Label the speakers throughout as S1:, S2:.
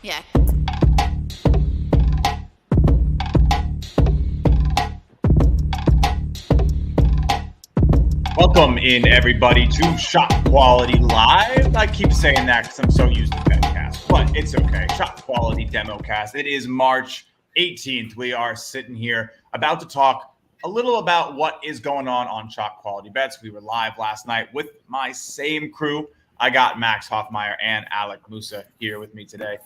S1: Yeah.
S2: Welcome in, everybody, to Shot Quality Live. I keep saying that because I'm so used to DemoCast, but it's okay. Shot Quality DemoCast. It is March 18th. We are sitting here about to talk a little about what is going on ShotQualityBets. We were live last night with my same crew. I got Max Hoffmeyer and Alec Musa here with me today,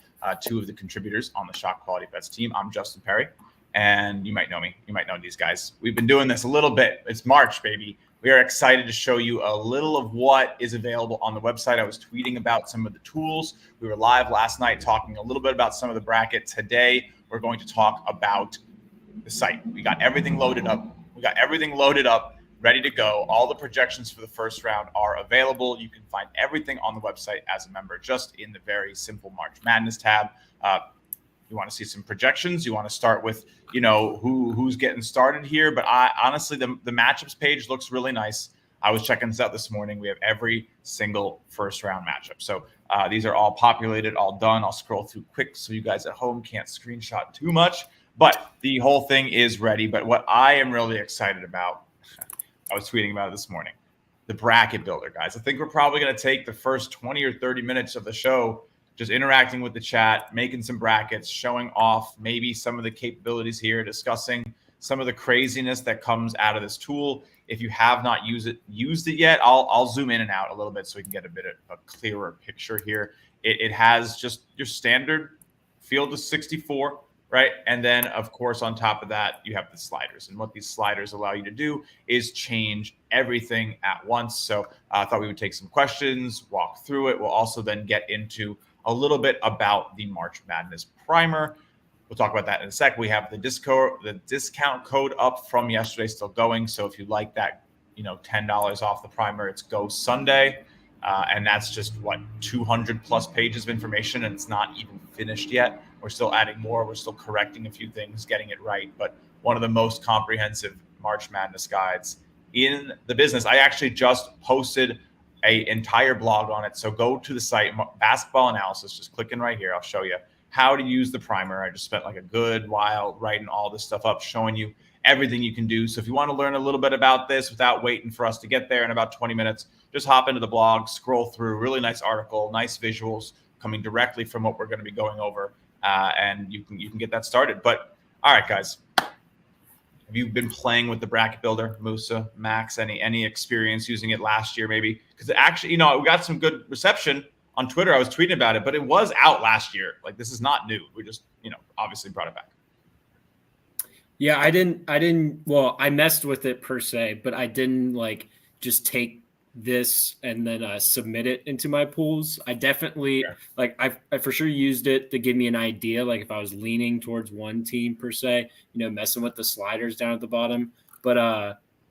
S2: two of the contributors on the ShotQualityBets team. I'm Justin Perry, and you might know me. You might know these guys. We've been doing this a little bit. It's March, baby. We are excited to show you a little of what is available on the website. I was tweeting about some of the tools. We were live last night talking a little bit about some of the bracket. Today, we're going to talk about the site. We got everything loaded up. Ready to go. All the projections for the first round are available. You can find everything on the website as a member, just in the very simple March Madness tab. You want to see some projections. You want to start with, who's getting started here. But I honestly, the matchups page looks really nice. I was checking this out this morning. We have every single first round matchup. So these are all populated, all done. I'll scroll through quick so you guys at home can't screenshot too much. But the whole thing is ready. But what I am really excited about, I was tweeting about it this morning, the bracket builder, guys. I think we're probably going to take the first 20 or 30 minutes of the show just interacting with the chat, making some brackets, showing off maybe some of the capabilities here, discussing some of the craziness that comes out of this tool. If you have not used it yet, I'll zoom in and out a little bit so we can get a bit of a clearer picture here. It has just your standard field of 64, right? And then, of course, on top of that, you have the sliders. And what these sliders allow you to do is change everything at once. So I thought we would take some questions, walk through it. We'll also then get into a little bit about the March Madness primer. We'll talk about that in a sec. We have the discount code up from yesterday still going. So if you like that, $10 off the primer, it's Go Sunday. And that's just 200 plus pages of information, and it's not even finished yet. We're still adding more. We're still correcting a few things, getting it right. But one of the most comprehensive March Madness guides in the business. I actually just posted an entire blog on it. So go to the site, Basketball Analysis, just clicking right here. I'll show you how to use the primer. I just spent like a good while writing all this stuff up, showing you everything you can do. So if you want to learn a little bit about this without waiting for us to get there in about 20 minutes, just hop into the blog, scroll through, really nice article, nice visuals coming directly from what we're going to be going over. And you can get that started. But all right, guys, have you been playing with the bracket builder, Musa, Max? Any experience using it last year, maybe? Because actually, we got some good reception on Twitter. I was tweeting about it, but it was out last year. Like, this is not new. We just, obviously brought it back.
S3: Yeah, I didn't. Well, I messed with it per se, but I didn't just take this and then submit it into my pools. I definitely I for sure used it to give me an idea, like if I was leaning towards one team per se, messing with the sliders down at the bottom. But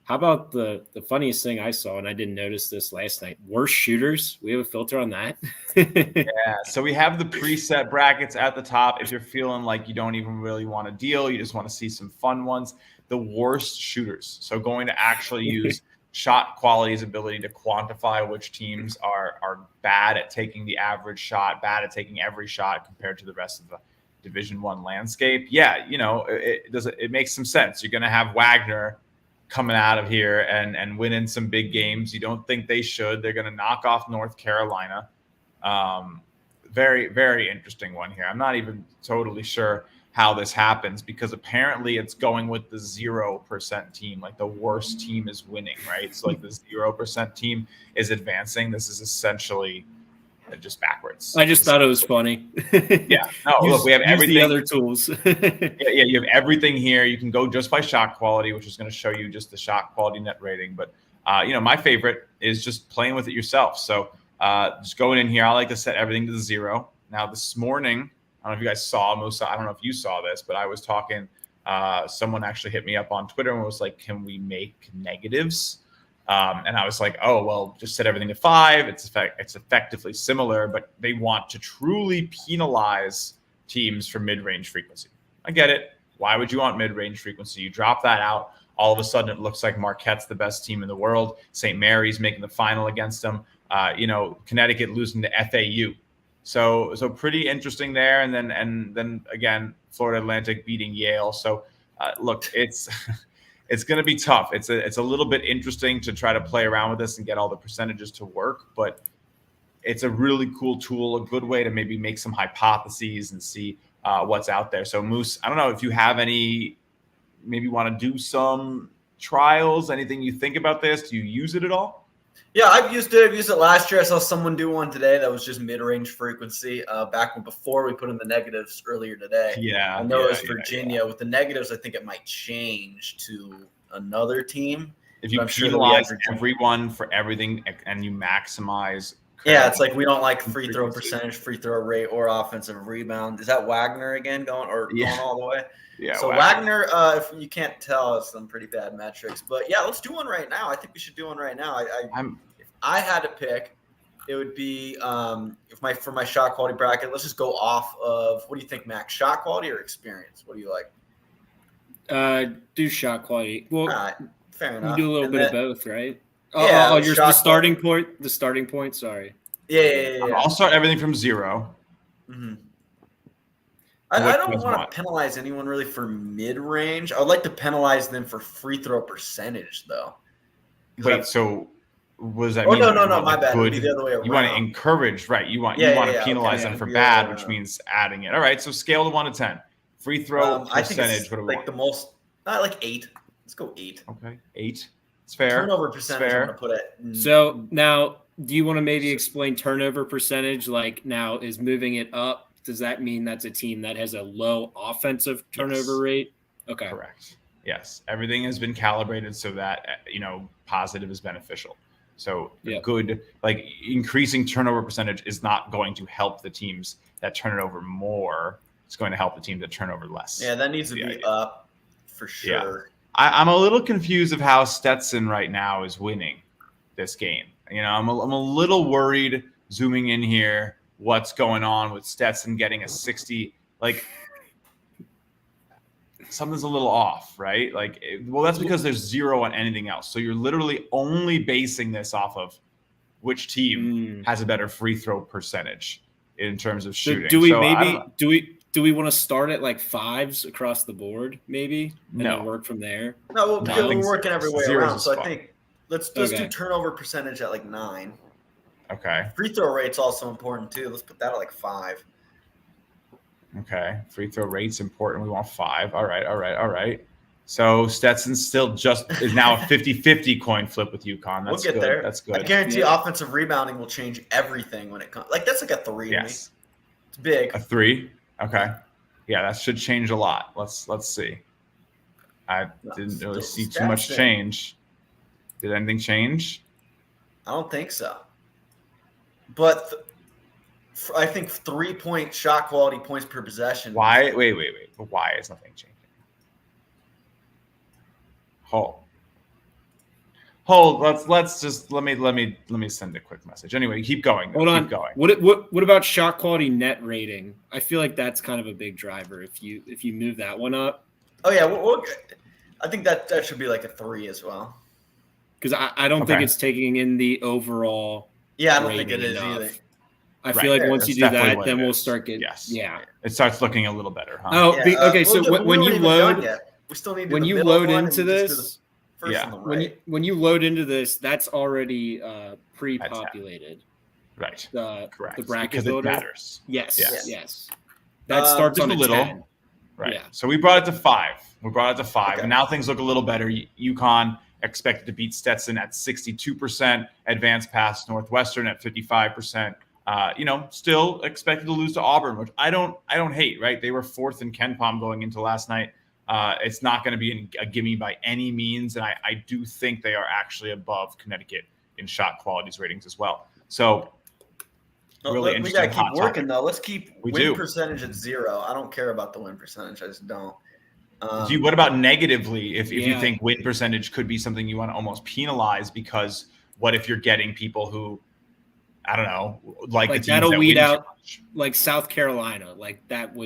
S3: how about the funniest thing I saw, and I didn't notice this last night, worst shooters? We have a filter on that.
S2: Yeah, so we have the preset brackets at the top. If you're feeling like you don't even really want to deal, you just want to see some fun ones, the worst shooters. So going to actually use ShotQuality's ability to quantify which teams are bad at taking the average shot, bad at taking every shot compared to the rest of the Division I landscape. Yeah, it makes some sense. You're going to have Wagner coming out of here and winning some big games. You don't think they should. They're going to knock off North Carolina. Very, very interesting one here. I'm not even totally sure how this happens, because apparently it's going with the 0% team, like the worst team is winning, right? So like the 0% team is advancing. This is essentially just backwards.
S3: I just thought it was funny.
S2: Yeah. No, look, we have everything.
S3: The other tools.
S2: yeah, you have everything here. You can go just by shot quality, which is going to show you just the shot quality net rating. But my favorite is just playing with it yourself. So just going in here, I like to set everything to 0. Now this morning, I don't know if you guys saw, Musa, I don't know if you saw this, but I was talking, someone actually hit me up on Twitter and was like, can we make negatives? And I was like, oh, well, just set everything to 5. It's effectively similar, but they want to truly penalize teams for mid-range frequency. I get it. Why would you want mid-range frequency? You drop that out, all of a sudden it looks like Marquette's the best team in the world. St. Mary's making the final against them. Connecticut losing to FAU. So pretty interesting there. And then again, Florida Atlantic beating Yale. So look, it's it's going to be tough. It's a little bit interesting to try to play around with this and get all the percentages to work, but it's a really cool tool, a good way to maybe make some hypotheses and see what's out there. So Moose, I don't know if you have any, maybe want to do some trials, anything you think about this? Do you use it at all?
S1: Yeah, I've used it. I've used it last year. I saw someone do one today that was just mid-range frequency before we put in the negatives earlier today.
S2: Yeah.
S1: I know it was Virginia. Yeah. With the negatives, I think it might change to another team.
S2: If you penalize everyone for everything and you maximize.
S1: Yeah, it's like we don't like free throw percentage, free throw rate, or offensive rebound. Is that Wagner again going all the way?
S2: Yeah.
S1: So Wagner, if you can't tell, has some pretty bad metrics. But yeah, let's do one right now. I think we should do one right now. If I had to pick, it would be for my shot quality bracket. Let's just go off of, what do you think, Max? Shot quality or experience? What do you like?
S3: Do shot quality. Well,
S1: fair enough.
S3: You do a little bit of both, right?
S1: Yeah,
S3: the starting point. The starting point. Sorry.
S1: Yeah.
S2: I'll start everything from 0.
S1: Mm-hmm. I don't want to penalize anyone really for mid-range. I would like to penalize them for free throw percentage, though.
S2: Wait, so what does that
S1: mean?
S2: No,
S1: my bad. It would be the other way around.
S2: You want to encourage, right? You want to penalize them for bad, which means adding it. All right, so scale to 1 to 10. Free throw percentage.
S1: I think it's what do we want? The most, like 8. Let's go 8.
S2: Okay, 8. It's fair.
S1: Turnover percentage. I'm gonna put it.
S3: So now, do you want to maybe explain turnover percentage? Like now, is moving it up? Does that mean that's a team that has a low offensive turnover rate? Okay,
S2: correct. Yes, everything has been calibrated so that positive is beneficial. So good, like increasing turnover percentage is not going to help the teams that turn it over more. It's going to help the team that turn over less.
S1: Yeah, that needs to be up for sure.
S2: Yeah. I'm a little confused of how Stetson right now is winning this game. I'm a little worried zooming in here. What's going on with Stetson getting a 60? Like something's a little off, right? That's because there's 0 on anything else. So you're literally only basing this off of which team has a better free throw percentage in terms of shooting.
S3: Do we want to start at like 5s across the board, maybe, and then work from there?
S1: No, we're working every way around. So I think let's do turnover percentage at like 9.
S2: Okay.
S1: Free throw rate's also important too. Let's put that at like 5.
S2: Okay. Free throw rate's important. We want 5. All right. So Stetson still is now a 50-50 coin flip with UConn. That's
S1: we'll get there.
S2: That's good.
S1: I guarantee offensive rebounding will change everything when it comes. Like that's like a 3 to me. It's big.
S2: A 3? Okay. Yeah, that should change a lot. Let's see. I didn't really see too much change. Did anything change?
S1: I don't think so. But I think 3-point shot quality points per possession.
S2: Why? Wait. But why is nothing changing? Hold. Let me send a quick message. Anyway, keep going.
S3: Hold on.
S2: Keep going.
S3: What about shot quality net rating? I feel like that's kind of a big driver if you move that one up.
S1: Oh yeah, I think that should be like a 3 as well.
S3: Because I don't think it's taking in the overall.
S1: Yeah, I don't think it is either.
S3: I feel like once you do that, then we'll start getting.
S2: Yeah. It starts looking a little better, huh?
S3: Oh, okay. So when you load,
S1: we still need
S3: when you load into this.
S1: When
S3: you load into this, that's already pre-populated.
S2: Right.
S3: Correct. The bracket
S2: because
S3: builder.
S2: It matters.
S3: Yes. That starts on a
S2: little.
S3: 10.
S2: Right.
S3: Yeah.
S2: So we brought it to 5. And now things look a little better. UConn expected to beat Stetson at 62%, advanced past Northwestern at 55%. Still expected to lose to Auburn, which I don't hate, right? They were 4th in KenPom going into last night. It's not going to be a gimme by any means, and I do think they are actually above Connecticut in shot qualities ratings as well. So really interesting.
S1: We got to keep working, though. Let's keep win percentage at 0. I don't care about the win percentage. I just don't.
S2: What about negatively? If you think win percentage could be something you want to almost penalize, because what if you're getting people who, I don't know, like the teams
S3: that'll
S2: that
S3: weed out like South Carolina, like that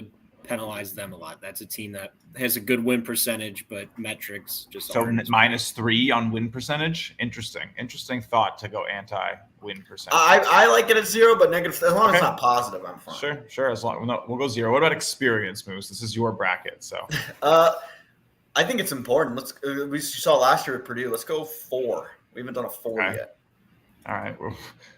S3: penalize them a lot. That's a team that has a good win percentage, but metrics just
S2: so
S3: aren't.
S2: -3 on win percentage. Interesting thought to go anti-win percentage.
S1: I like it at 0, but negative as long as it's not positive, I'm fine.
S2: Sure. As long we'll go 0. What about experience moves? This is your bracket, so.
S1: I think it's important. We saw last year at Purdue. Let's go 4. We haven't done a 4 yet.
S2: All right,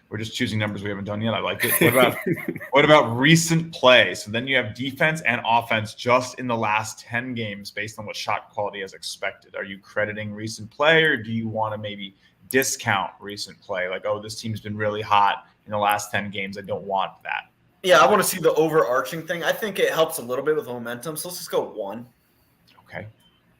S2: we're just choosing numbers we haven't done yet. I like it. What about recent play? So then you have defense and offense just in the last 10 games based on what shot quality has expected. Are you crediting recent play, or do you want to maybe discount recent play? Like, oh, this team's been really hot in the last 10 games. I don't want that.
S1: Yeah, I want to see the overarching thing. I think it helps a little bit with momentum. So let's just go 1.
S2: Okay,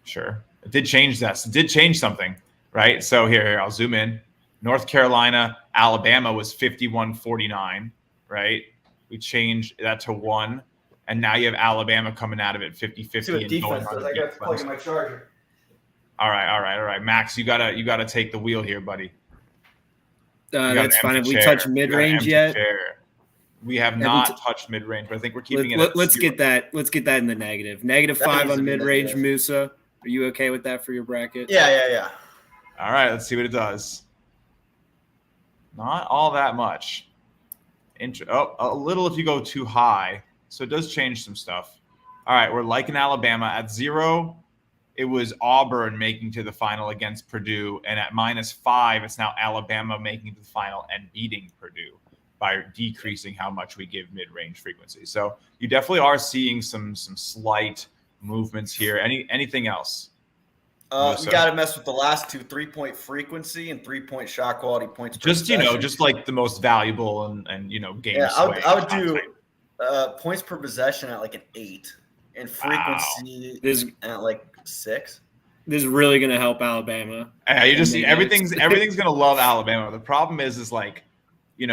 S2: sure. It did change that. It did change something, right? So here, I'll zoom in. North Carolina, Alabama was 51-49, right? We changed that to 1, and now you have Alabama coming out of it 50-50.
S1: See what defense does. I got to plug in my charger.
S2: All right. Max, you gotta take the wheel here, buddy.
S3: That's fine. Have we touched mid-range yet?
S2: We have not touched mid-range, but I think we're keeping it.
S3: Let's get that in the negative. -5 on mid-range, Musa. Are you okay with that for your bracket?
S1: Yeah.
S2: All right, let's see what it does. Not all that much. A little if you go too high. So it does change some stuff. All right, we're liking Alabama. At 0, it was Auburn making to the final against Purdue. And at -5, it's now Alabama making to the final and beating Purdue by decreasing how much we give mid-range frequency. So you definitely are seeing some slight movements here. Anything else?
S1: You got to mess with the last 2, 3-point frequency and 3-point shot quality points.
S2: Just like the most valuable and game.
S1: Yeah, I would do points per possession at like an 8 and frequency at like 6.
S3: This is really going to help Alabama.
S2: Yeah, you just see everything's going to love Alabama. The problem is like, we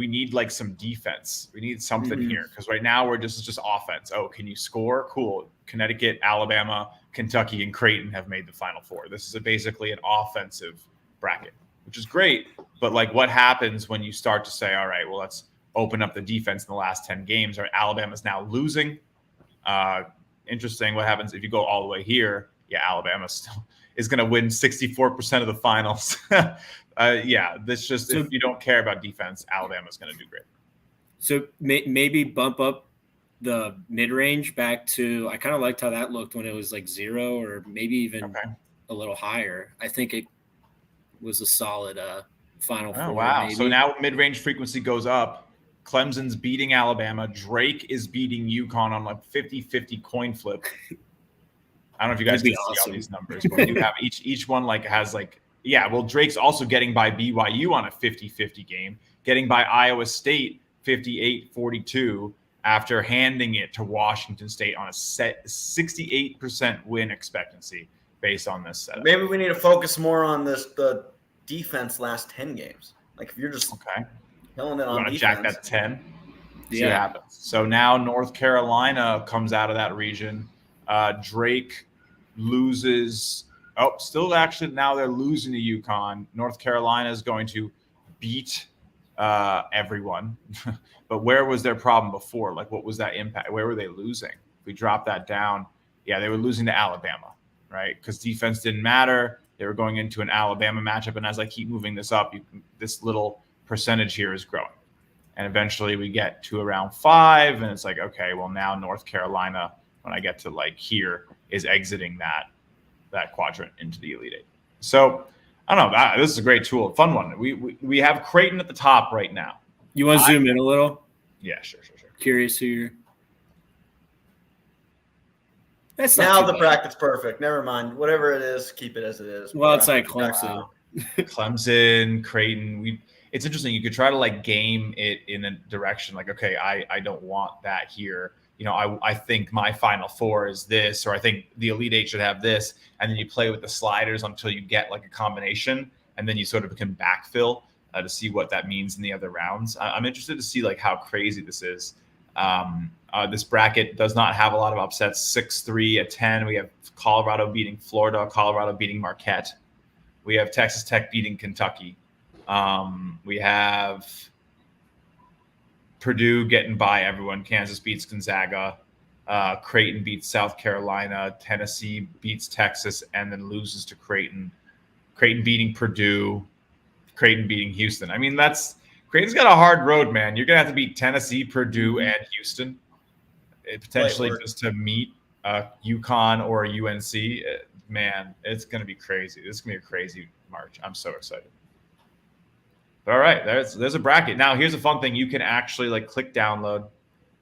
S2: need like some defense. We need something here because right now we're just offense. Oh, can you score? Cool. Connecticut, Alabama, Kentucky, and Creighton have made the Final Four. This is basically an offensive bracket, which is great. But like, what happens when you start to say, all right, well, let's open up the defense in the last 10 games? Or Alabama's now losing. Interesting. What happens if you go all the way here? Yeah, Alabama still is going to win 64% of the finals. If you don't care about defense, Alabama's going to do great.
S3: So maybe bump up the mid-range back to, I kind of liked how that looked when it was like 0 or maybe even a little higher. I think it was a solid Final Four.
S2: Wow.
S3: Maybe.
S2: So now mid-range frequency goes up. Clemson's beating Alabama. Drake is beating UConn on like 50-50 coin flip. I don't know if you guys can see all these numbers, but you have each one like has like, Drake's also getting by BYU on a 50-50 game, getting by Iowa State 58-42 after handing it to Washington State on a 68% win expectancy based on this setup.
S1: Maybe we need to focus more on the defense last 10 games. Like if you're just killing it on defense.
S2: Jack that 10? See what happens. So now North Carolina comes out of that region. Drake loses. Still actually now they're losing to UConn. North Carolina is going to beat everyone. But where was their problem before? Like, what was that impact? Where were they losing? If we drop that down, they were losing to Alabama, right? Because defense didn't matter. They were going into an Alabama matchup. And as I keep moving this up, this little percentage here is growing. And eventually we get to around 5. And it's like, okay, well, now North Carolina, when I get to like here, is exiting that quadrant into the Elite Eight. So I don't know. This is a great tool, a fun one. We have Creighton at the top right now.
S3: You want to zoom in a little?
S2: Yeah, sure.
S3: Curious who you're.
S1: That's now the bracket's perfect. Never mind. Whatever it is, keep it as it is.
S3: Well, it's like Clemson.
S2: Clemson, Creighton. It's interesting. You could try to like game it in a direction like, okay, I don't want that here. I think my Final Four is this, or I think the Elite Eight should have this. And then you play with the sliders until you get like a combination. And then you sort of can backfill to see what that means in the other rounds. I'm interested to see like how crazy this is. This bracket does not have a lot of upsets. 6-3 at 10. We have Colorado beating Florida, Colorado beating Marquette. We have Texas Tech beating Kentucky. We have Purdue getting by everyone. Kansas beats Gonzaga. Creighton beats South Carolina, Tennessee beats Texas, and then loses to Creighton. Creighton beating Purdue, Creighton beating Houston. I mean, Creighton's got a hard road, man. You're gonna have to beat Tennessee, Purdue, and Houston, potentially just to meet UConn or UNC. Man, it's gonna be crazy. This is gonna be a crazy March. I'm so excited. But all right, there's a bracket. Now here's a fun thing: you can actually like click download,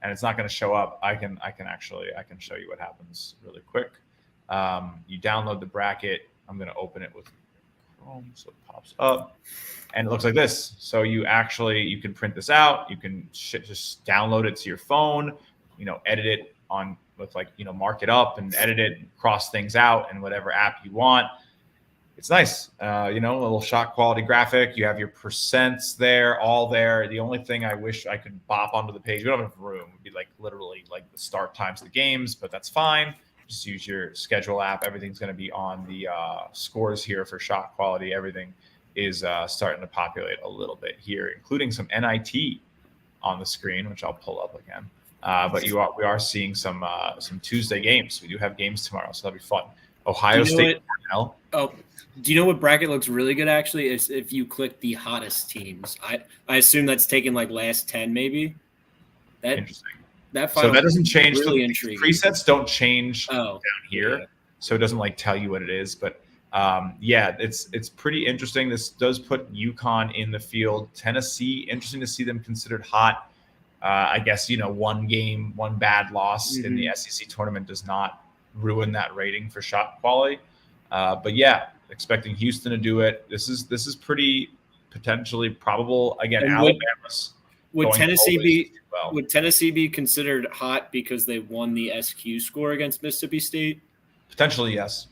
S2: and it's not going to show up. I can show you what happens really quick. You download the bracket. I'm going to open it with Chrome so it pops up, and it looks like this. So you can print this out. You can just download it to your phone. Edit it mark it up and edit it, cross things out in whatever app you want. It's nice. A little shot quality graphic. You have your percents there, all there. The only thing I wish I could bop onto the page, we don't have room. It'd be literally the start times of the games, but that's fine. Just use your schedule app. Everything's going to be on the scores here for shot quality. Everything is starting to populate a little bit here, including some NIT on the screen, which I'll pull up again. But we are seeing some Tuesday games. We do have games tomorrow, so that'll be fun. Ohio State.
S3: Do you know what bracket looks really good, actually? Is if you click the hottest teams. I assume that's taken last 10, maybe.
S2: Interesting.
S3: So
S2: that doesn't change.
S3: Really
S2: intriguing. Presets don't change down here.
S3: Yeah.
S2: So it doesn't tell you what it is. But it's pretty interesting. This does put UConn in the field. Tennessee, interesting to see them considered hot. I guess, one game, one bad loss in the SEC tournament does not ruin that rating for shot quality. But yeah, expecting Houston to do it. This is pretty potentially probable. Again, Alabama's
S3: would Tennessee be considered hot because they won the SQ score against Mississippi State?
S2: Potentially, yes.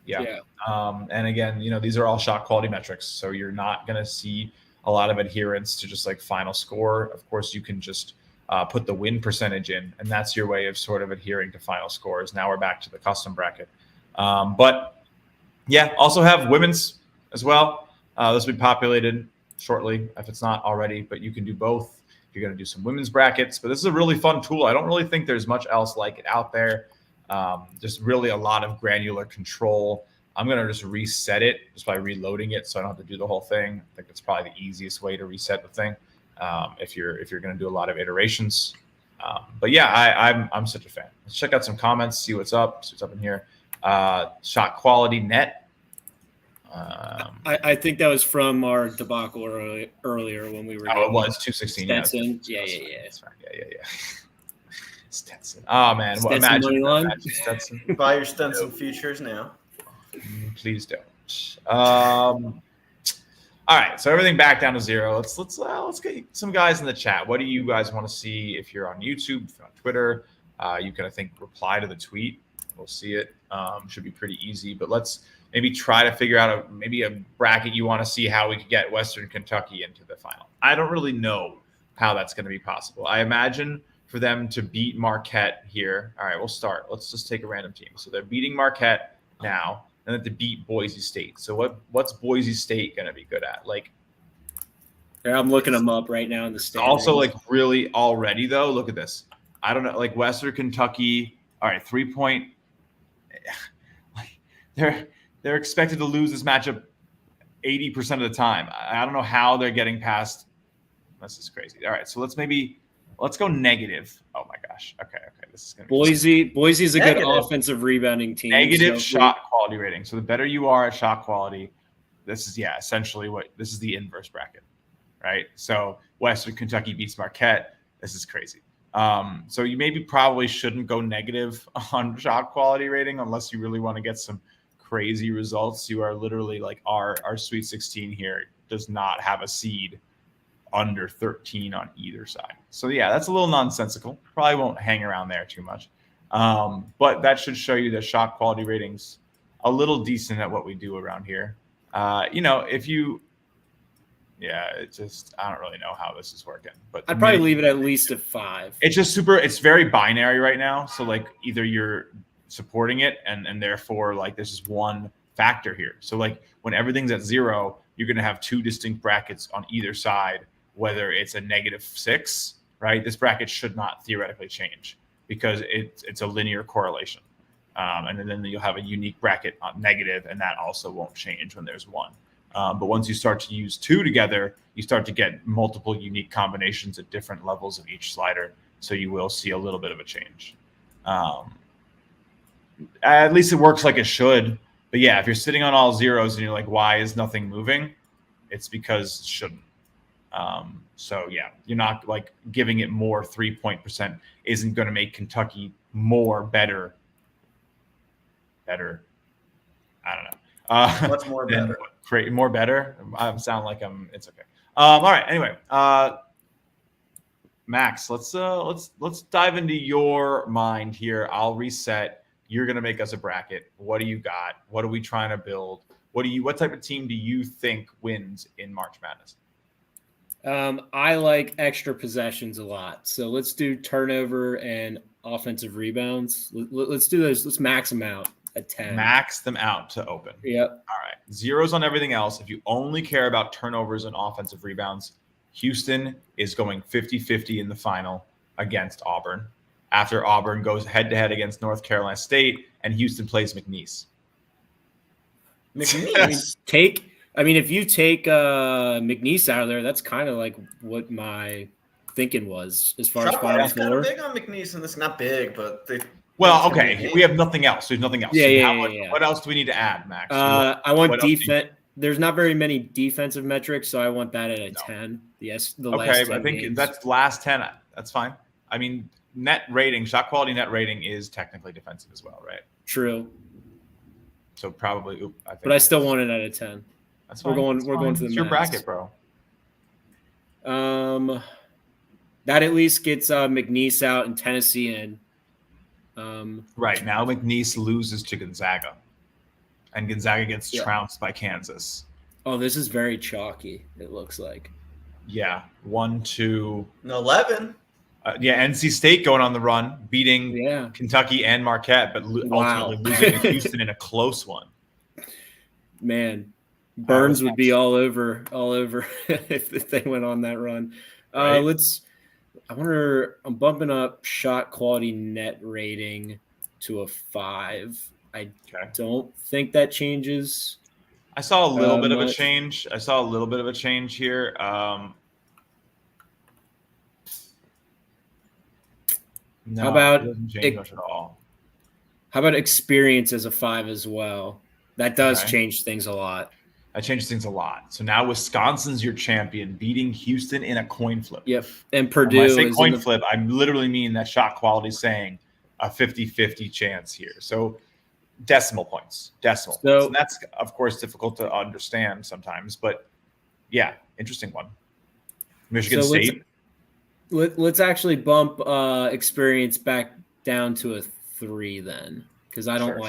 S2: Yeah. And again, these are all shot quality metrics, so you're not going to see a lot of adherence to just final score. Of course, you can just put the win percentage in, and that's your way of sort of adhering to final scores. Now we're back to the custom bracket. But yeah, also have women's as well. This will be populated shortly if it's not already, but you can do both. You're going to do some women's brackets, but this is a really fun tool. I don't really think there's much else like it out there. Just really a lot of granular control. I'm going to just reset it just by reloading it, so I don't have to do the whole thing. I think it's probably the easiest way to reset the thing if you're going to do a lot of iterations. But yeah, I'm such a fan. Let's check out some comments, see what's up in here. Shot quality net.
S3: I think that was from our debacle earlier when we were.
S2: Oh, it was 216.
S3: Stetson. Yeah.
S2: That's right. Yeah. Stetson. Oh man, imagine
S1: Stetson. Buy your Stetson futures now.
S2: Please don't. All right, so everything back down to zero. Let's get some guys in the chat. What do you guys want to see? If you're on YouTube, if you're on Twitter, you can, I think, reply to the tweet. We'll see it. Should be pretty easy. But let's maybe try to figure out a bracket you want to see how we could get Western Kentucky into the final. I don't really know how that's going to be possible. I imagine for them to beat Marquette here. All right, we'll start. Let's just take a random team. So they're beating Marquette now, and then to beat Boise State. So what's Boise State going to be good at?
S3: I'm looking them up right now in the standings.
S2: Also, really already though, look at this. I don't know, Western Kentucky. All right, 3-point. They're expected to lose this matchup 80% of the time. I don't know how they're getting past. This is crazy. All right, so let's go negative. Oh my gosh. Okay. This is gonna be
S3: Boise's a good offensive rebounding team.
S2: Negative shot quality rating. So the better you are at shot quality, this is essentially this is the inverse bracket, right? So Western Kentucky beats Marquette. This is crazy. So you probably shouldn't go negative on shot quality rating unless you really want to get some crazy results. You are literally our Sweet 16 here does not have a seed under 13 on either side. So yeah, that's a little nonsensical. Probably won't hang around there too much. But that should show you that shot quality ratings a little decent at what we do around here. I don't really know how this is working, but
S3: I'd probably leave it at least a 5.
S2: It's very binary right now. So either you're supporting it and therefore there's just one factor here. So when everything's at 0, you're going to have 2 distinct brackets on either side, whether it's a -6, right? This bracket should not theoretically change. because it's a linear correlation. And then you'll have a unique bracket on negative, and that also won't change when there's one. But once you start to use two together, you start to get multiple unique combinations at different levels of each slider. So you will see a little bit of a change. At least it works like it should. But yeah, if you're sitting on all zeros and you're like, why is nothing moving? It's because it shouldn't. So yeah, you're not like giving it more 3-point percent isn't going to make Kentucky better. I don't know.
S1: What's more better?
S2: More better. I sound like it's okay. All right. Anyway, Max, let's dive into your mind here. I'll reset. You're going to make us a bracket. What do you got? What are we trying to build? What type of team do you think wins in March Madness?
S3: I like extra possessions a lot. So let's do turnover and offensive rebounds. Let's do those. Let's max them out at 10.
S2: Max them out to open.
S3: Yep.
S2: All right. Zeros on everything else. If you only care about turnovers and offensive rebounds, Houston is going 50-50 in the final against Auburn. After Auburn goes head-to-head against North Carolina State, and Houston plays McNeese.
S3: If you take McNeese out of there, that's kind of like what my thinking was as far as Final Four.
S1: Kind of big on McNeese, and it's not big, but
S2: okay. We have nothing else. There's nothing else.
S3: Yeah.
S2: What else do we need to add, Max?
S3: I want defense. There's not very many defensive metrics, so I want that at a 10. Yes,
S2: I think that's last 10. That's fine. I mean, net rating, shot quality net rating is technically defensive as well, right?
S3: True.
S2: So probably,
S3: but I still want it at a 10.
S2: That's fine. We're going to the your bracket, bro.
S3: That at least gets McNeese out and Tennessee in.
S2: Right now, McNeese loses to Gonzaga, and Gonzaga gets trounced by Kansas.
S3: Oh, this is very chalky. It looks like.
S2: Yeah, 1-2.
S1: 11.
S2: NC State going on the run, beating Kentucky and Marquette, but ultimately losing to Houston in a close one.
S3: Man, Burns would be all over if they went on that run. Right. I'm bumping up shot quality net rating to a 5. I don't think that changes.
S2: I saw a little bit of a change. Here. No,
S3: how about
S2: it doesn't change much at all.
S3: How about experience as a 5 as well? That does change things a lot.
S2: That changes things a lot. So now Wisconsin's your champion, beating Houston in a coin flip.
S3: Yep. And Purdue.
S2: When I say coin flip, I literally mean that shot quality saying a 50-50 chance here. So decimal points. So that's, of course, difficult to understand sometimes. But, yeah, interesting one. Michigan State.
S3: Let's actually bump experience back down to a 3 then, because I don't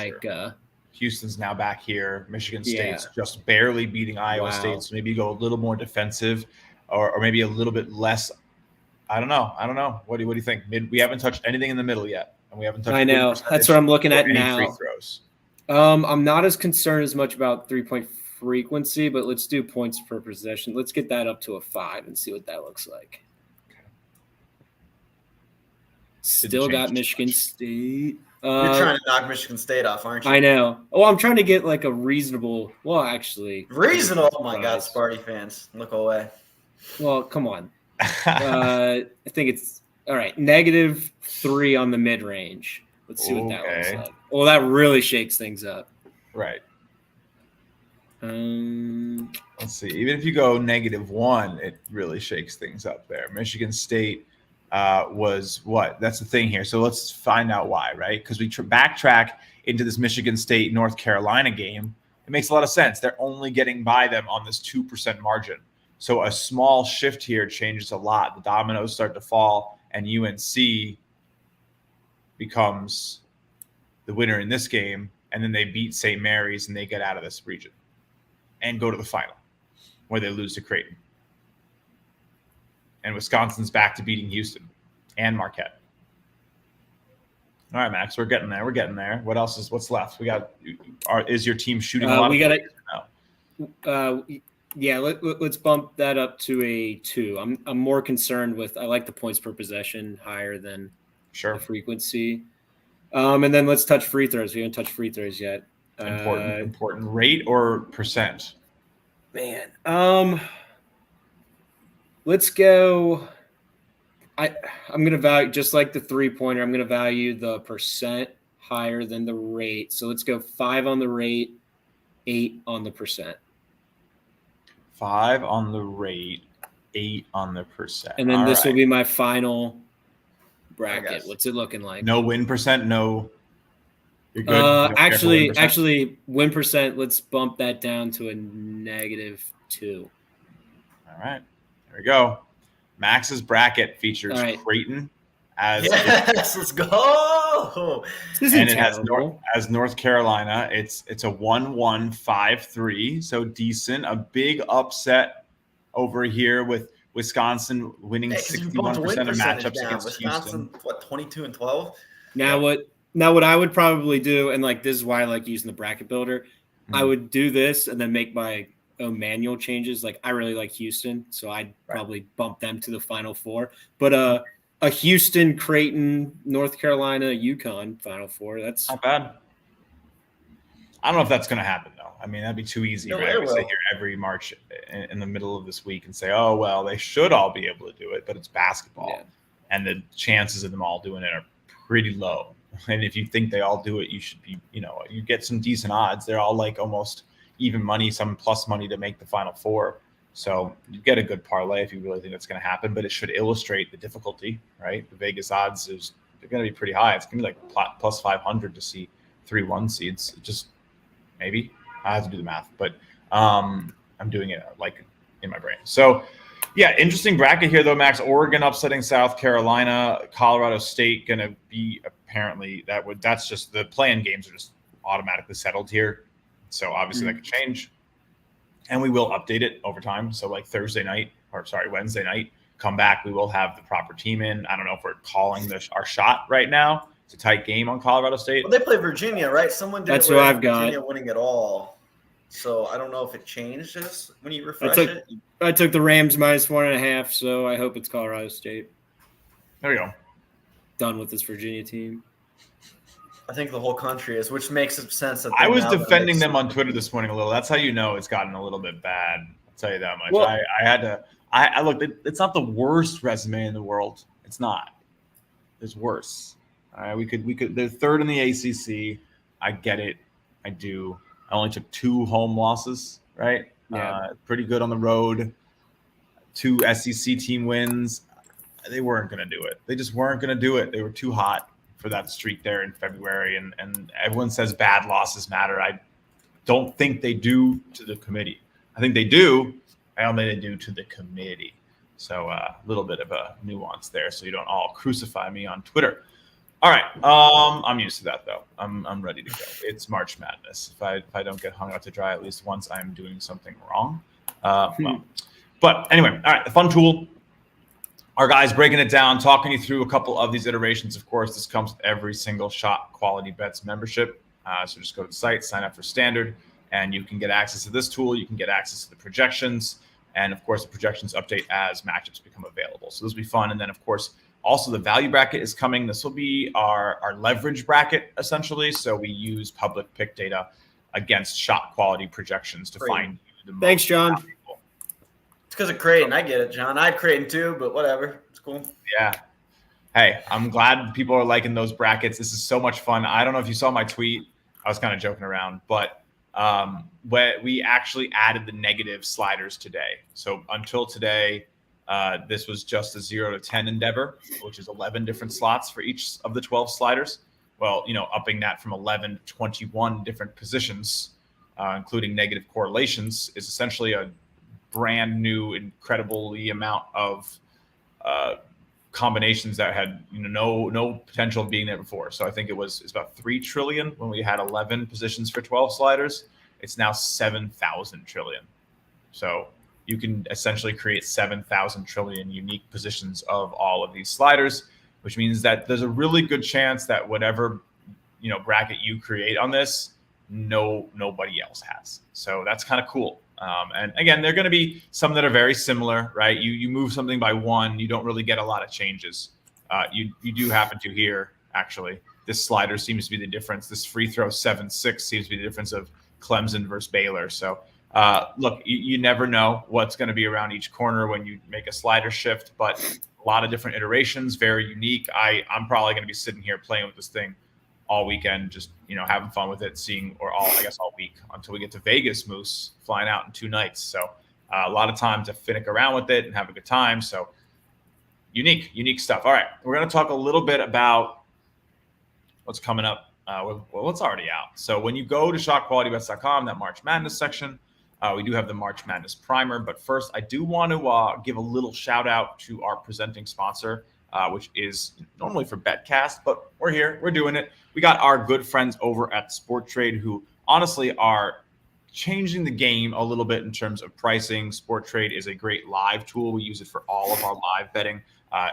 S2: Houston's now back here. Michigan State's just barely beating Iowa State, so maybe you go a little more defensive, or maybe a little bit less. I don't know. What do you think? We haven't touched anything in the middle yet, and we haven't touched.
S3: I know that's what I'm looking at now.
S2: Free throws.
S3: I'm not as concerned as much about 3-point frequency, but let's do points per possession. Let's get that up to a 5 and see what that looks like. Still got Michigan State.
S1: You're trying to knock Michigan State off, aren't you?
S3: I know. Oh, I'm trying to get like a reasonable. Well, actually,
S1: reasonable. Oh my God, Sparty fans, look away.
S3: Well, come on. I think it's all right. -3 on the mid range. Let's see what that looks like. Well, that really shakes things up.
S2: Right. Let's see. Even if you go -1, it really shakes things up there. Michigan State was what? That's the thing here. So let's find out why, right? Because we backtrack into this Michigan State North Carolina game. It makes a lot of sense. They're only getting by them on this 2% margin. So a small shift here changes a lot. The dominoes start to fall, and UNC becomes the winner in this game, and then they beat St. Mary's and they get out of this region and go to the final where they lose to Creighton. And Wisconsin's back to beating Houston and Marquette. All right, Max, we're getting there. What else what's left? Is your team shooting a lot?
S3: Let's bump that up to a 2. I'm more concerned with. I like the points per possession higher than the frequency. And then let's touch free throws. We haven't touched free throws yet.
S2: Important rate or percent?
S3: Man, let's go. I'm going to value, just like the 3-pointer, I'm going to value the percent higher than the rate. So let's go 5 on the rate, 8 on the percent.
S2: 5 on the rate, 8 on the percent.
S3: And then this will be my final bracket. What's it looking like?
S2: No win percent, no. You're good.
S3: Actually, win percent, let's bump that down to a -2.
S2: All right. There we go. Max's bracket features Creighton as
S1: let's go.
S2: And it has North Carolina. It's a 1-1-5-3, so decent. A big upset over here with Wisconsin winning 61% of matchups against
S1: Wisconsin,
S2: Houston.
S1: What, 22-12?
S3: Now what I would probably do, and like this is why I like using the bracket builder, I would do this and then make my own manual changes. Like I really like Houston, so I'd probably bump them to the Final Four. But a Houston, Creighton, North Carolina, UConn Final Four, that's
S2: not bad. I don't know if that's going to happen though. I mean, that'd be too easy, right? We sit here every March in the middle of this week and say, oh, well, they should all be able to do it, but it's basketball. And the chances of them all doing it are pretty low. And if you think they all do it, you should be, you get some decent odds. They're all like almost even money, some plus money to make the Final Four. So you get a good parlay if you really think that's going to happen, but it should illustrate the difficulty, right? The Vegas odds they're going to be pretty high. It's going to be like plus 500 to see 3-1 seeds. Just maybe I have to do the math, but I'm doing it like in my brain. So yeah, interesting bracket here though, Max. Oregon upsetting South Carolina, Colorado State going to be apparently that's just the play-in games are just automatically settled here. So obviously that could change. And we will update it over time. So like Wednesday night, come back. We will have the proper team in. I don't know if we're calling our shot right now. It's a tight game on Colorado State.
S1: Well, they play Virginia, right? Someone did
S3: That's what I've got.
S1: Virginia winning it all. So I don't know if it changes when you refresh it.
S3: I took the Rams -1.5, so I hope it's Colorado State.
S2: There we go.
S3: Done with this Virginia team.
S1: I think the whole country is, which makes sense. That
S2: I was defending them on Twitter this morning a little. That's how you know it's gotten a little bit bad. I'll tell you that much. Well, I looked. It's not the worst resume in the world. It's not. There's worse. All right, we could. They're third in the ACC. I get it. I do. I only took 2 home losses. Right. Yeah. Pretty good on the road. 2 SEC team wins. They weren't going to do it. They just weren't going to do it. They were too hot for that streak there in February. And everyone says bad losses matter. I don't think they do to the committee. I think they do. I don't think they do to the committee. So a little bit of a nuance there. So you don't all crucify me on Twitter. All right. I'm used to that though. I'm ready to go. It's March Madness. If I don't get hung out to dry at least once, I'm doing something wrong. But anyway, all right. The fun tool. Our guys breaking it down, talking you through a couple of these iterations. Of course, this comes with every single ShotQualityBets membership. So just go to the site, sign up for standard, and you can get access to this tool. You can get access to the projections, and of course, the projections update as matchups become available. So this will be fun. And then, of course, also the value bracket is coming. This will be our leverage bracket, essentially. So we use public pick data against shot quality projections to find the most.
S3: Thanks, John.
S1: Because of Creighton. I get it, John. I had Creighton too, but whatever. It's cool.
S2: Yeah. Hey, I'm glad people are liking those brackets. This is so much fun. I don't know if you saw my tweet. I was kind of joking around, but we actually added the negative sliders today. So until today, this was just a 0 to 10 endeavor, which is 11 different slots for each of the 12 sliders. Well, upping that from 11 to 21 different positions, including negative correlations, is essentially a brand new, incredibly amount of combinations that had no potential of being there before. So I think it's about 3 trillion when we had 11 positions for 12 sliders. It's now 7,000 trillion. So you can essentially create 7,000 trillion unique positions of all of these sliders, which means that there's a really good chance that whatever bracket you create on this, nobody else has. So that's kind of cool. And again, there are going to be some that are very similar, right? You move something by 1, you don't really get a lot of changes. you do happen to hear, actually, this slider seems to be the difference. This free throw 7-6 seems to be the difference of Clemson versus Baylor. So, look, you never know what's going to be around each corner when you make a slider shift, but a lot of different iterations, very unique. I'm probably going to be sitting here playing with this thing all weekend, just, having fun with it, all week until we get to Vegas, Moose, flying out in 2 nights. So a lot of time to finick around with it and have a good time. So unique stuff. All right, we're going to talk a little bit about what's coming up. What's already out. So when you go to ShotQualityBets.com, that March Madness section, we do have the March Madness primer. But first, I do want to give a little shout out to our presenting sponsor, which is normally for BetCast, but we're here, we're doing it. We got our good friends over at SportTrade, who honestly are changing the game a little bit in terms of pricing. SportTrade is a great live tool. We use it for all of our live betting.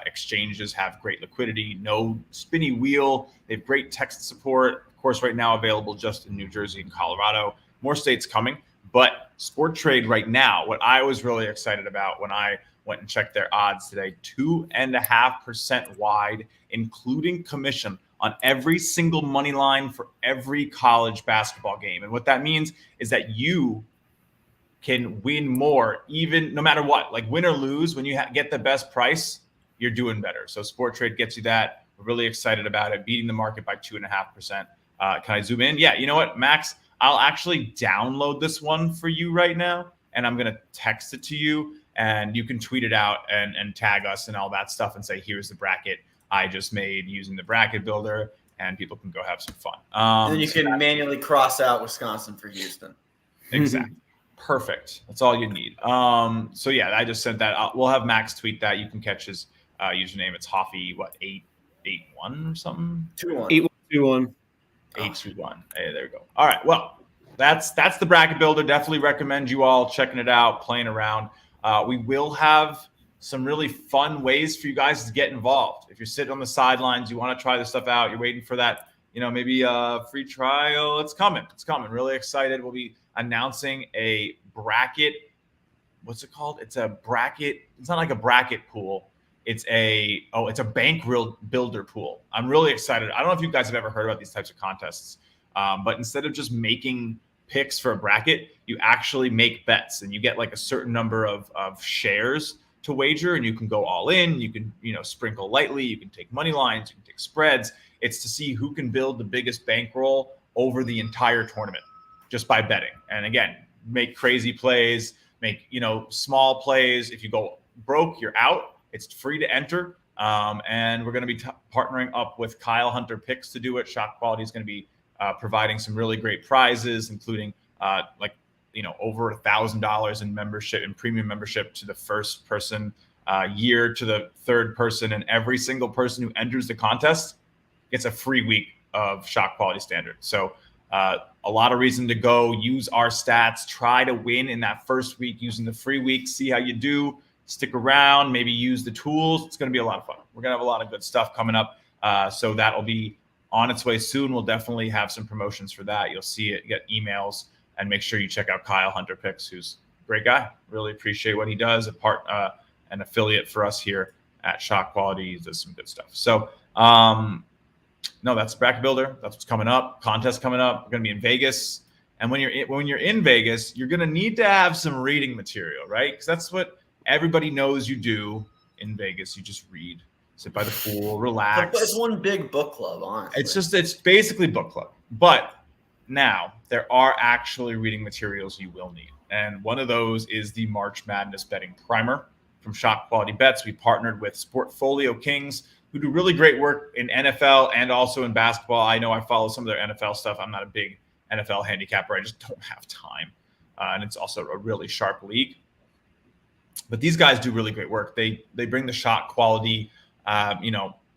S2: Exchanges have great liquidity, no spinny wheel. They have great text support. Of course, right now available just in New Jersey and Colorado. More states coming. But SportTrade right now, what I was really excited about when I went and checked their odds today, 2.5% wide, including commission on every single money line for every college basketball game. And what that means is that you can win more, even no matter what, like win or lose. When you get the best price, you're doing better. So SportTrade gets you that. We're really excited about it, beating the market by 2.5%. Can I zoom in? Yeah, you know what, Max? I'll actually download this one for you right now, and I'm going to text it to you, and you can tweet it out and tag us and all that stuff and say, here's the bracket I just made using the bracket builder, and people can go have some fun.
S1: And then you can manually cross out Wisconsin for Houston.
S2: Exactly. Perfect. That's all you need. So yeah, I just sent that. We'll have Max tweet that. You can catch his username. It's Hoffy, 881 or something?
S3: 8121.
S2: 821. Hey, there we go. All right. Well, that's the bracket builder. Definitely recommend you all checking it out, playing around. We will have some really fun ways for you guys to get involved. If you're sitting on the sidelines, you want to try this stuff out, you're waiting for that, maybe a free trial. It's coming. Really excited. We'll be announcing a bracket. What's it called? It's a bracket. It's not like a bracket pool. It's a bank builder pool. I'm really excited. I don't know if you guys have ever heard about these types of contests, but instead of just making picks for a bracket, you actually make bets, and you get like a certain number of shares to wager, and you can go all in. You can sprinkle lightly. You can take money lines. You can take spreads. It's to see who can build the biggest bankroll over the entire tournament just by betting. And again, make crazy plays, make small plays. If you go broke, you're out. It's free to enter, and we're going to be partnering up with Kyle Hunter Picks to do it. ShotQuality is going to be providing some really great prizes, including over $1,000 in membership and premium membership to the first person, year to the third person, and every single person who enters the contest gets a free week of ShotQuality Standard. So a lot of reason to go use our stats, try to win in that first week using the free week, see how you do. Stick around, maybe use the tools. It's going to be a lot of fun. We're going to have a lot of good stuff coming up. So that will be on its way soon. We'll definitely have some promotions for that. You'll see it, get emails, and make sure you check out Kyle Hunter Picks, who's a great guy. Really appreciate what he does. An affiliate for us here at ShotQuality. He does some good stuff. So, no, that's bracket builder. That's what's coming up. Contest coming up. We're going to be in Vegas. And when you're in Vegas, you're going to need to have some reading material, right? Because that's what everybody knows you do in Vegas. You just read, sit by the pool, relax.
S1: It's one big book club, honestly.
S2: It's basically book club. But now there are actually reading materials you will need. And one of those is the March Madness betting primer from ShotQualityBets. We partnered with Sportfolio Kings, who do really great work in NFL and also in basketball. I know I follow some of their NFL stuff. I'm not a big NFL handicapper. I just don't have time. And it's also a really sharp league. But these guys do really great work. They bring the shot quality,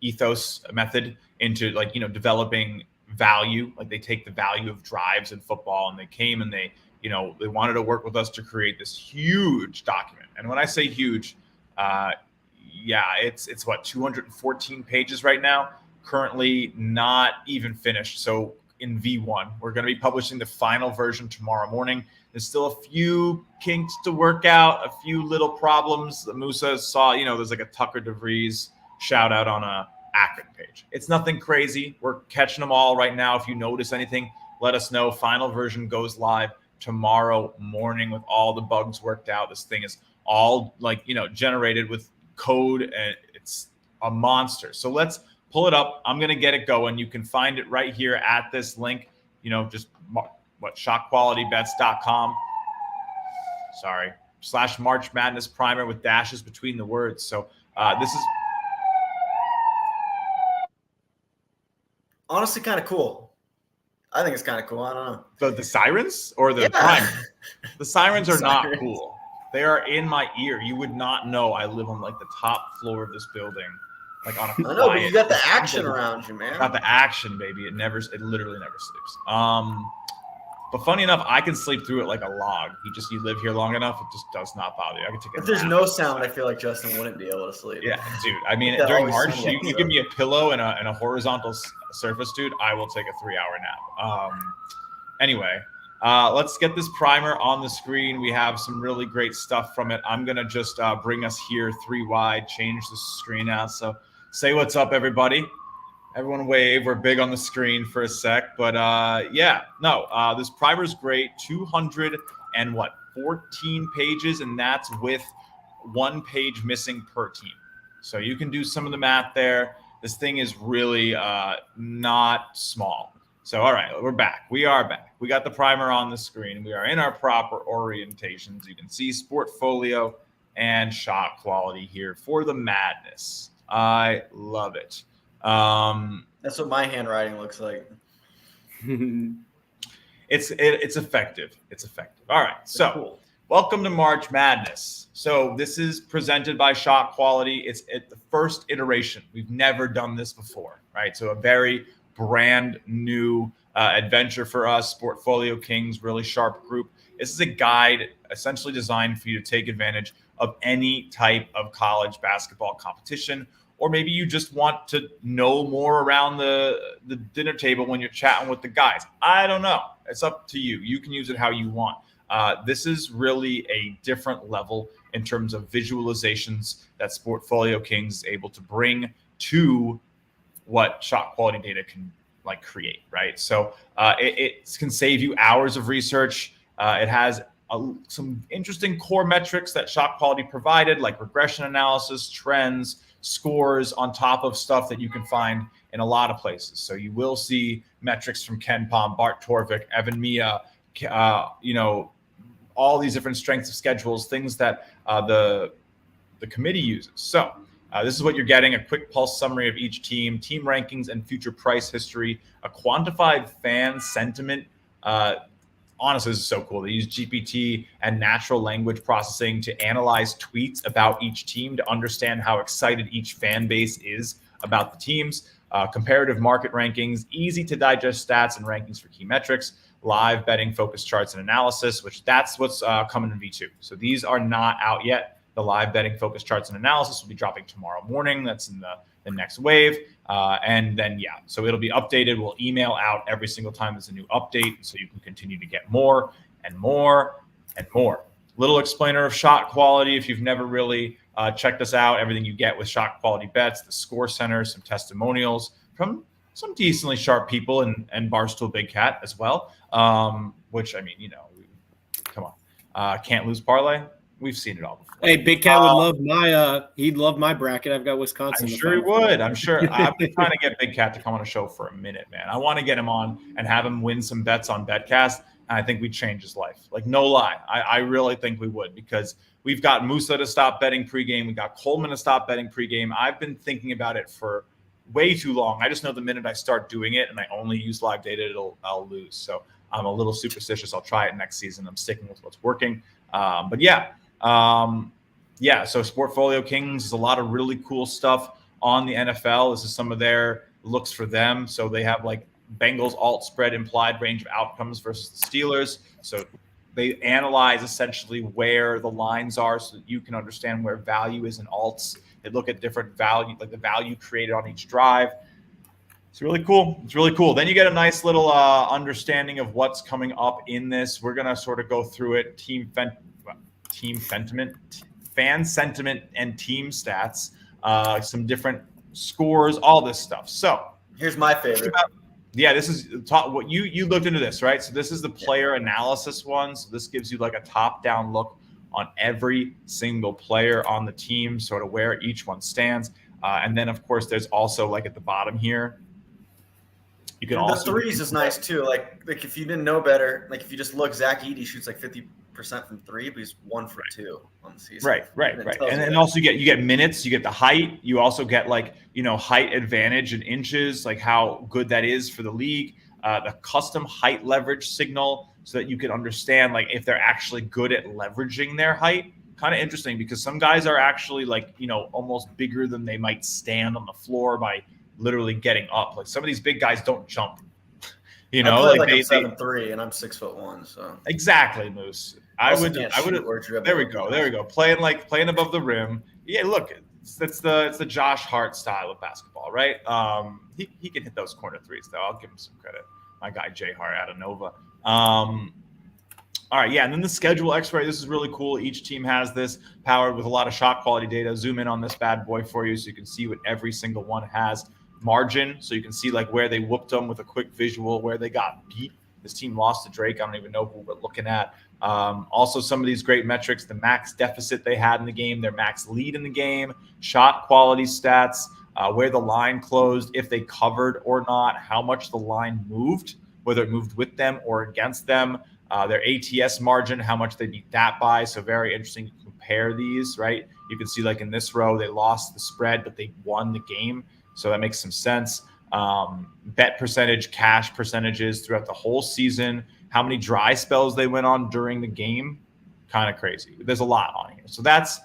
S2: ethos method into developing value. Like they take the value of drives in football, and they came and they wanted to work with us to create this huge document. And when I say huge, it's 214 pages right now. Currently not even finished. So in V1, we're going to be publishing the final version tomorrow morning. There's still a few kinks to work out, a few little problems that Musa saw. There's like a Tucker DeVries shout out on a Akron page. It's nothing crazy. We're catching them all right now. If you notice anything, let us know. Final version goes live tomorrow morning with all the bugs worked out. This thing is all generated with code, and it's a monster. So let's pull it up. I'm going to get it going. You can find it right here at this link, just ShotQualityBets.com. / March Madness Primer with dashes between the words. So this is
S1: honestly kind of cool. I think it's kind of cool. I don't know.
S2: The sirens or the primer? The sirens are not cool. They are in my ear. You would not know I live on the top floor of this building, on a quiet.
S1: I know, but you got the action around you, man.
S2: Got the action, baby. It literally never sleeps. But funny enough, I can sleep through it like a log. You live here long enough, it just does not bother you. I can take it.
S1: If there's no sound, I feel like Justin wouldn't be able to sleep.
S2: Yeah, dude. I mean, during March, you give me a pillow and a horizontal surface, dude, I will take a 3-hour nap. Anyway, let's get this primer on the screen. We have some really great stuff from it. I'm going to just bring us here 3 wide, change the screen out. So say what's up, everybody. Everyone wave. We're big on the screen for a sec. But this primer is great. 214 pages, and that's with 1 page missing per team. So you can do some of the math there. This thing is really not small. So, all right, we're back. We are back. We got the primer on the screen. We are in our proper orientations. You can see Sportfolio and Shot Quality here for the madness. I love it.
S1: That's what my handwriting looks like.
S2: It's effective. It's effective. All right. So cool. Welcome to March Madness. So this is presented by Shot Quality. It's at the first iteration. We've never done this before, right? So a very brand new adventure for us. Portfolio Kings, really sharp group. This is a guide essentially designed for you to take advantage of any type of college basketball competition. Or maybe you just want to know more around the dinner table when you're chatting with the guys. I don't know. It's up to you. You can use it how you want. This is really a different level in terms of visualizations that Sportfolio Kings is able to bring to what shot quality data can create, right? So it can save you hours of research. It has some interesting core metrics that Shot Quality provided, like regression analysis, trends, scores on top of stuff that you can find in a lot of places. So you will see metrics from Ken Palm, Bart Torvik, Evan Mia, all these different strengths of schedules, things that the committee uses. So this is what you're getting: a quick pulse summary of each team rankings and future price history, a quantified fan sentiment. Honestly, this is so cool. They use GPT and natural language processing to analyze tweets about each team to understand how excited each fan base is about the teams. Comparative market rankings, easy to digest stats and rankings for key metrics, live betting focus charts and analysis, which that's what's coming in V2. So these are not out yet. The live betting focus charts and analysis will be dropping tomorrow morning. That's in the next wave. And then, so it'll be updated. We'll email out every single time there's a new update, so you can continue to get more and more and more. Little explainer of shot quality. If you've never really checked us out, everything you get with ShotQualityBets, the Score Center, some testimonials from some decently sharp people and Barstool Big Cat as well. Which, I mean, come on. Can't lose parlay. We've seen it all before.
S3: Hey, Big Cat would love he'd love my bracket. I've got Wisconsin.
S2: I'm sure he would. I'm sure. I've been trying to get Big Cat to come on a show for a minute, man. I want to get him on and have him win some bets on BetCast. And I think we'd change his life. No lie. I really think we would, because we've got Musa to stop betting pregame. We got Coleman to stop betting pregame. I've been thinking about it for way too long. I just know the minute I start doing it and I only use live data, I'll lose. So I'm a little superstitious. I'll try it next season. I'm sticking with what's working. So Sportfolio Kings is a lot of really cool stuff on the NFL. This is some of their looks for them. So they have Bengals alt spread implied range of outcomes versus the Steelers. So they analyze essentially where the lines are so that you can understand where value is in alts. They look at different value, like the value created on each drive. It's really cool. It's really cool. Then you get a nice little understanding of what's coming up in this. We're going to sort of go through it. Fan sentiment, and team stats. some different scores, all this stuff. So
S1: here's my favorite.
S2: This is what you looked into this, right? So this is the player analysis one. So this gives you like a top-down look on every single player on the team, sort of where each one stands. And then, of course, there's also like at the bottom here, you can also
S1: the threes is nice too. Like if you didn't know better, like if you just look, Zach Edey shoots like 50% from three, but he's 1 for 2 on the season.
S2: Right. And also you get minutes, you get the height, you also get like, height advantage in inches, like how good that is for the league, the custom height leverage signal, so that you can understand like if they're actually good at leveraging their height. Kind of interesting because some guys are actually like, almost bigger than they might stand on the floor by literally getting up. Like some of these big guys don't jump.
S1: I play like I'm 7'3" and I'm 6'1", so
S2: exactly, Moose. I would. There we go. Playing above the rim. Yeah, look, it's the Josh Hart style of basketball, right? He can hit those corner threes though. I'll give him some credit. My guy Jay Hart out of Nova. All right, yeah, and then the schedule X-ray. This is really cool. Each team has this powered with a lot of shot quality data. Zoom in on this bad boy for you so you can see what every single one has. Margin, so you can see like where they whooped them with a quick visual, where they got beat. This team lost to Drake. I don't even know who we're looking at. Also, some of these great metrics, the max deficit they had in the game, their max lead in the game, shot quality stats, where the line closed, if they covered or not, how much the line moved, whether it moved with them or against them, their ATS margin, how much they beat that by. So very interesting to compare these, right? You can see like in this row, they lost the spread, but they won the game. So that makes some sense. Bet percentage, cash percentages throughout the whole season, how many dry spells they went on during the game, kind of crazy. There's a lot on here. So that's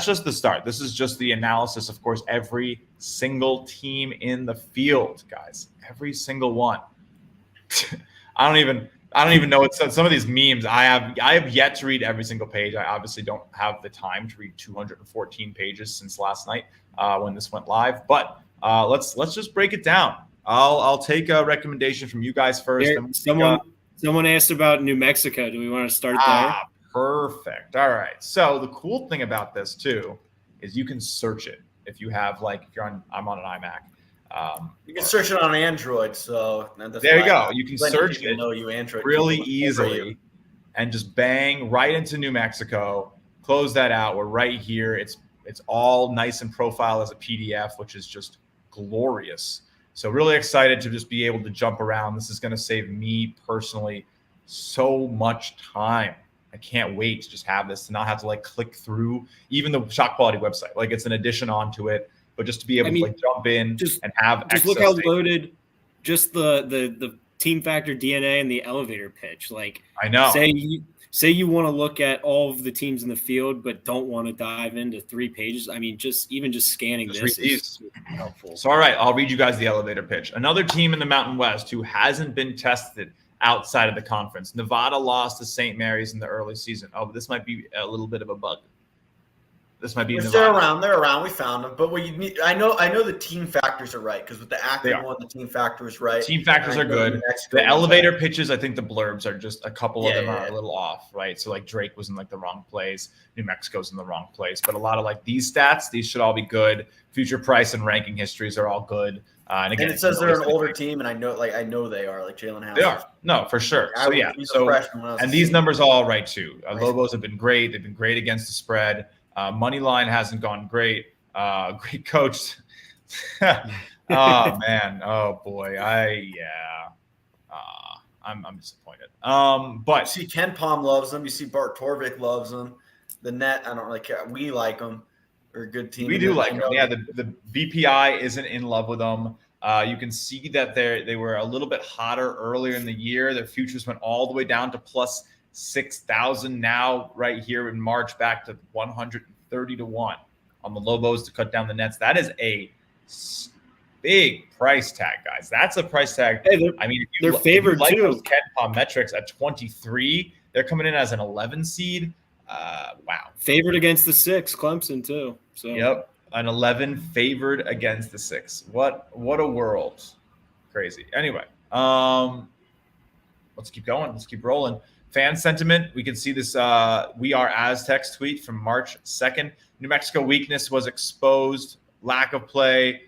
S2: just the start. This is just the analysis, of course, every single team in the field, guys. Every single one. I don't even know what some of these memes. I have yet to read every single page. I obviously don't have the time to read 214 pages since last night when this went live, but let's just break it down. I'll take a recommendation from you guys first.
S3: Someone asked about New Mexico. Do we want to start there?
S2: Perfect. All right. So the cool thing about this too is you can search it if you have I'm on an iMac.
S1: You can search it on Android. So
S2: there you go. You can search it
S1: Android
S2: really easily and just bang right into New Mexico. Close that out. We're right here. It's all nice and profiled as a PDF, which is just glorious. So really excited to just be able to jump around. This is going to save me personally so much time. I can't wait to just have this, to not have to click through even the ShotQuality website. Like it's an addition onto it, but just to be able to jump in and have
S3: just look how loaded just the team factor DNA and the elevator pitch. Like
S2: I know.
S3: Say you want to look at all of the teams in the field, but don't want to dive into 3 pages. I mean, just scanning this is helpful.
S2: So, all right, I'll read you guys the elevator pitch. Another team in the Mountain West who hasn't been tested outside of the conference. Nevada lost to St. Mary's in the early season. Oh, but this might be a little bit of a bug. This might be
S1: Nevada. They're around. We found them. But what you need, I know the team factors are right, because with the active one, the team factor is right.
S2: Team factors are good. The elevator pitches, I think the blurbs are just a couple of them are a little off, right? So Drake was in the wrong place, New Mexico's in the wrong place, but a lot of these stats, these should all be good. Future price and ranking histories are all good. And again,
S1: it says they're an older team, and I know they are, like Jalen House.
S2: They are. No, for sure. So yeah. And these numbers are all right too. Lobos have been great. They've been great against the spread. Money line hasn't gone great. Great coach. Oh man. Oh boy. I'm disappointed. But
S1: you see Ken Palm loves them. You see Bart Torvik loves them. The net, I don't really care. We like them. They're a good team.
S2: We do like them. Yeah. The BPI isn't in love with them. You can see that they were a little bit hotter earlier in the year. Their futures went all the way down to plus 6,000 now right here in March, back to 130 to 1 on the Lobos to cut down the nets. That is a big price tag, guys. That's a price tag.
S3: Hey, they're favored
S2: too.
S3: Those
S2: Ken Palm metrics at 23, they're coming in as an 11 seed. Wow.
S3: Favored against the 6, Clemson too. So
S2: yep, an 11 favored against the 6. What a world. Crazy. Anyway, let's keep going. Let's keep rolling. Fan sentiment, we can see this We Are Aztecs tweet from March 2nd. New Mexico weakness was exposed lack of play,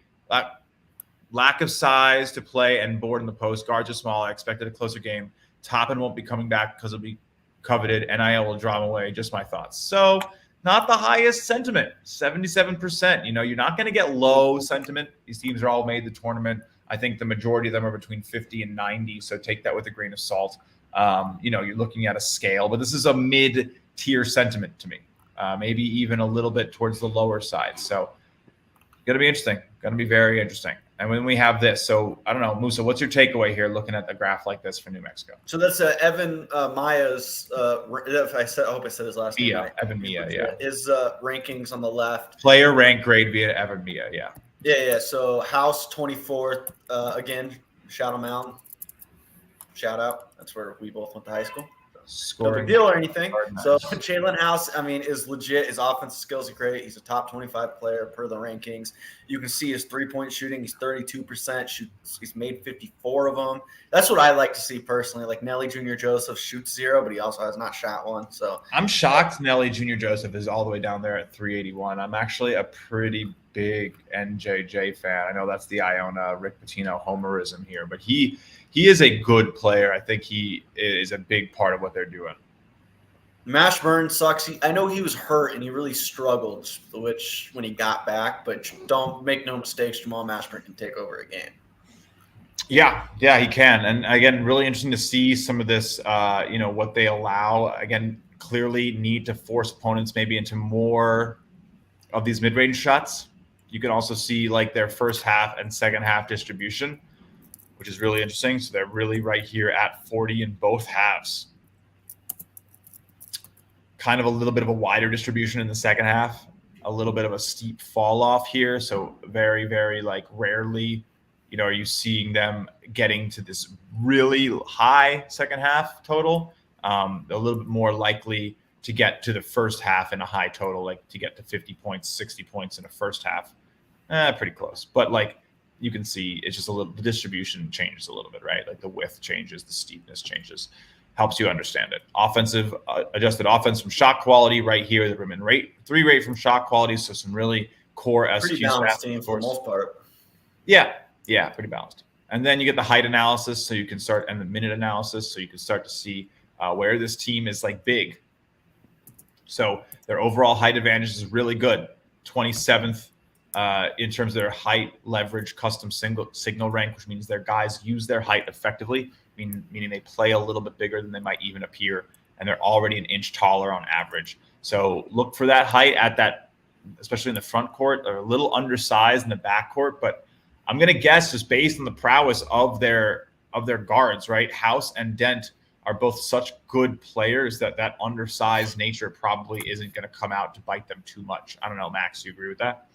S2: lack of size to play, and board in the post. Guards are small. I expected a closer game. Toppin won't be coming back because it'll be coveted. NIL will draw him away. Just my thoughts. So not the highest sentiment, 77%. You're not going to get low sentiment. These teams are all made the tournament. I think the majority of them are between 50 and 90. So take that with a grain of salt. You're looking at a scale, but this is a mid-tier sentiment to me. Maybe even a little bit towards the lower side. So going to be interesting. Going to be very interesting. And when we have this, so I don't know, Musa, what's your takeaway here looking at a graph like this for New Mexico?
S1: So that's Evan Maya's, I hope I said his last name right.
S2: Evan Mia, yeah.
S1: His rankings on the left.
S2: Player rank grade via Evan Mia, yeah.
S1: Yeah. So House 24th, again, shout him out. Shout out. That's where we both went to high school. No big deal or anything. So Jalen House, is legit. His offensive skills are great. He's a top 25 player per the rankings. You can see his three-point shooting. He's 32%. He's made 54 of them. That's what I like to see personally. Like Nelly Jr. Joseph shoots 0, but he also has not shot 1. So
S2: I'm shocked Nelly Jr. Joseph is all the way down there at 381. I'm actually a pretty big NJJ fan. I know that's the Iona Rick Pitino homerism here, but he is a good player. I think he is a big part of what they're doing.
S1: Mashburn sucks. I know he was hurt and he really struggled, which when he got back, but don't make no mistakes, Jamal Mashburn can take over a game.
S2: Yeah, he can. And again, really interesting to see some of this, what they allow. Again, clearly need to force opponents maybe into more of these mid-range shots. You can also see like their first half and second half distribution, which is really interesting. So they're really right here at 40 in both halves. Kind of a little bit of a wider distribution in the second half, a little bit of a steep fall off here. So very, very rarely, are you seeing them getting to this really high second half total. A little bit more likely to get to the first half in a high total, like to get to 50 points, 60 points in the first half. Pretty close. But you can see it's just the distribution changes a little bit, right? Like the width changes, the steepness changes. Helps you understand it. Offensive, adjusted offense from Shot Quality right here, the rim and rate. 3 rate from Shot Quality, so some really core SQ
S1: pretty balanced team for the most part.
S2: Yeah, pretty balanced. And then you get the height analysis, so you can start, and the minute analysis, so you can start to see where this team is big. So their overall height advantage is really good. 27th in terms of their height leverage custom signal rank, which means their guys use their height effectively, meaning they play a little bit bigger than they might even appear, and they're already an inch taller on average. So look for that height at that, especially in the front court. They're a little undersized in the back court, but I'm going to guess just based on the prowess of their guards, right? House and Dent are both such good players that undersized nature probably isn't going to come out to bite them too much. I don't know, Max, do you agree with that?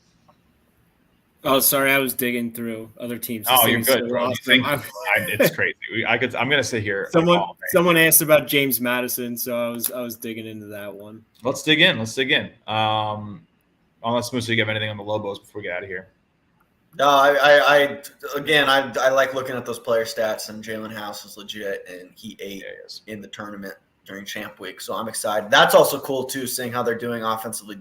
S3: Oh, sorry, I was digging through other teams.
S2: Oh, you're good, bro. It's crazy. I'm going to sit here.
S3: Someone asked about James Madison, so I was digging into that one.
S2: Let's dig in. Unless Musa, you have anything on the Lobos before we get out of here?
S1: No, I like looking at those player stats, and Jalen House is legit, and he ate in the tournament during Champ Week, so I'm excited. That's also cool too, seeing how they're doing offensively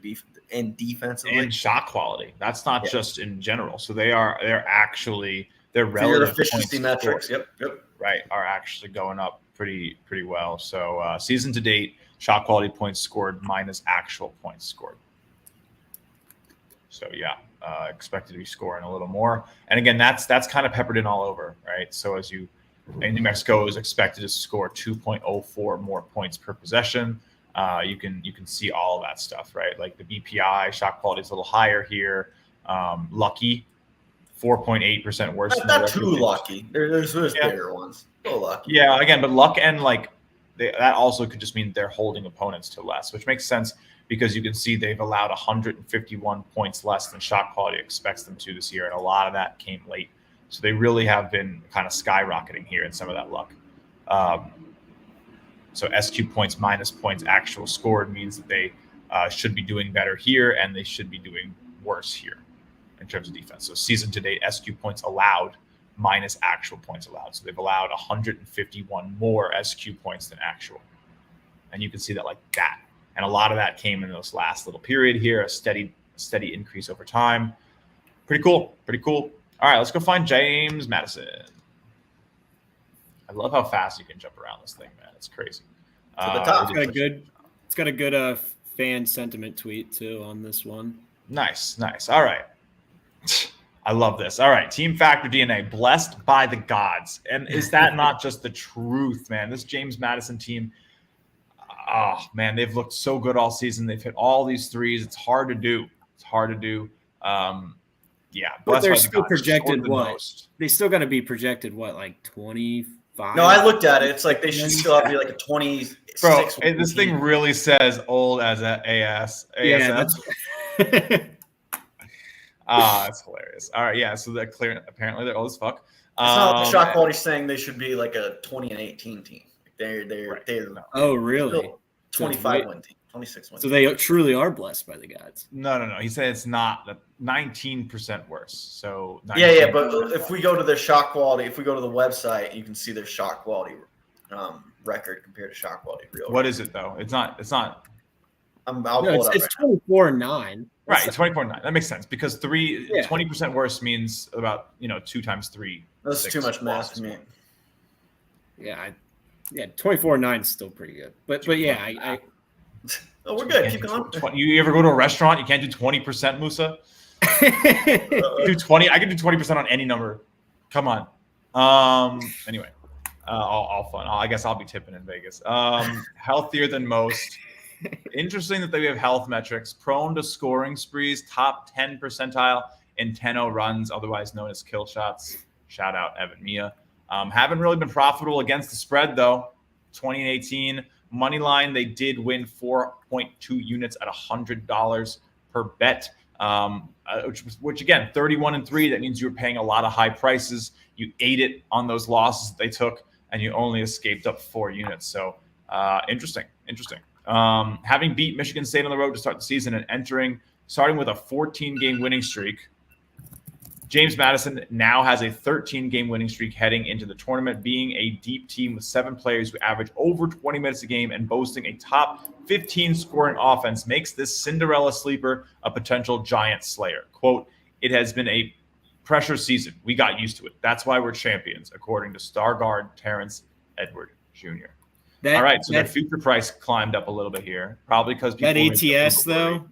S1: and defensively
S2: and shot quality. That's not just in general. So they're relative
S1: your efficiency metrics. Yep.
S2: Right, are actually going up pretty well. So season to date, shot quality points scored minus actual points scored. So expected to be scoring a little more. And again, that's kind of peppered in all over, right? So New Mexico is expected to score 2.04 more points per possession. You can see all of that stuff, right? Like the BPI shot quality is a little higher here. Lucky, 4.8% worse.
S1: Not too lucky. There's bigger ones. So lucky.
S2: Yeah, again, but luck and that also could just mean they're holding opponents to less, which makes sense because you can see they've allowed 151 points less than shot quality expects them to this year, and a lot of that came late. So they really have been kind of skyrocketing here in some of that luck. So SQ points minus points actual scored means that they should be doing better here, and they should be doing worse here in terms of defense. So season to date, SQ points allowed minus actual points allowed. So they've allowed 151 more SQ points than actual. And you can see that like that. And a lot of that came in this last little period here, a steady increase over time. Pretty cool. All right, let's go find James Madison. I love how fast you can jump around this thing, man. It's crazy.
S1: To the top.
S3: It's got a good fan sentiment tweet too on this one.
S2: Nice. All right. I love this. All right, Team Factor DNA, blessed by the gods. And is that not just the truth, man? This James Madison team, oh, man, they've looked so good all season. They've hit all these threes. It's hard to do. Yeah,
S3: but they're still projected what? They still got to be projected what, like 25?
S1: No, I looked at it. It's like they should still have to be like a 26.
S2: Bro, this thing really says old as a AS.
S3: Yeah,
S2: that's hilarious. All right, yeah. So they're clear. Apparently, they're old as fuck.
S1: It's not like the shot quality saying they should be like a 20-18 team. They're
S3: oh really?
S1: 25 win team, 26 win.
S3: So they truly are blessed by the gods.
S2: No. He said it's not 19% worse. So 19%.
S1: Yeah. But if we go to their shot quality, if we go to the website, you can see their shot quality record compared to shot quality.
S2: What is it though? It's not.
S1: It's
S3: 24-9.
S2: Right, 24-9. That makes sense because 20% worse means about 2 times 3.
S1: That's too much math to me.
S3: Yeah, 24-9 is still pretty good. But yeah,
S1: oh, we're good. Keep going.
S2: You ever go to a restaurant? You can't do 20%, Musa. Do 20. I can do 20% on any number. Come on. Anyway, all fun. I guess I'll be tipping in Vegas. Healthier than most. Interesting that they have health metrics. Prone to scoring sprees, top 10 percentile in 10-0 runs, otherwise known as kill shots. Shout out Evan Mia. Haven't really been profitable against the spread though. 2018 money line, they did win 4.2 units at $100 per bet. Which again, 31-3. That means you were paying a lot of high prices. You ate it on those losses they took, and you only escaped up 4 units. So interesting. Having beat Michigan State on the road to start the season and starting with a 14-game winning streak, James Madison now has a 13-game winning streak heading into the tournament, being a deep team with 7 players who average over 20 minutes a game and boasting a top 15 scoring offense makes this Cinderella sleeper a potential giant slayer. Quote, "It has been a pressure season. We got used to it. That's why we're champions," according to star guard Terrence Edward Jr. All right, so their future price climbed up a little bit here, probably because
S3: that ATS though.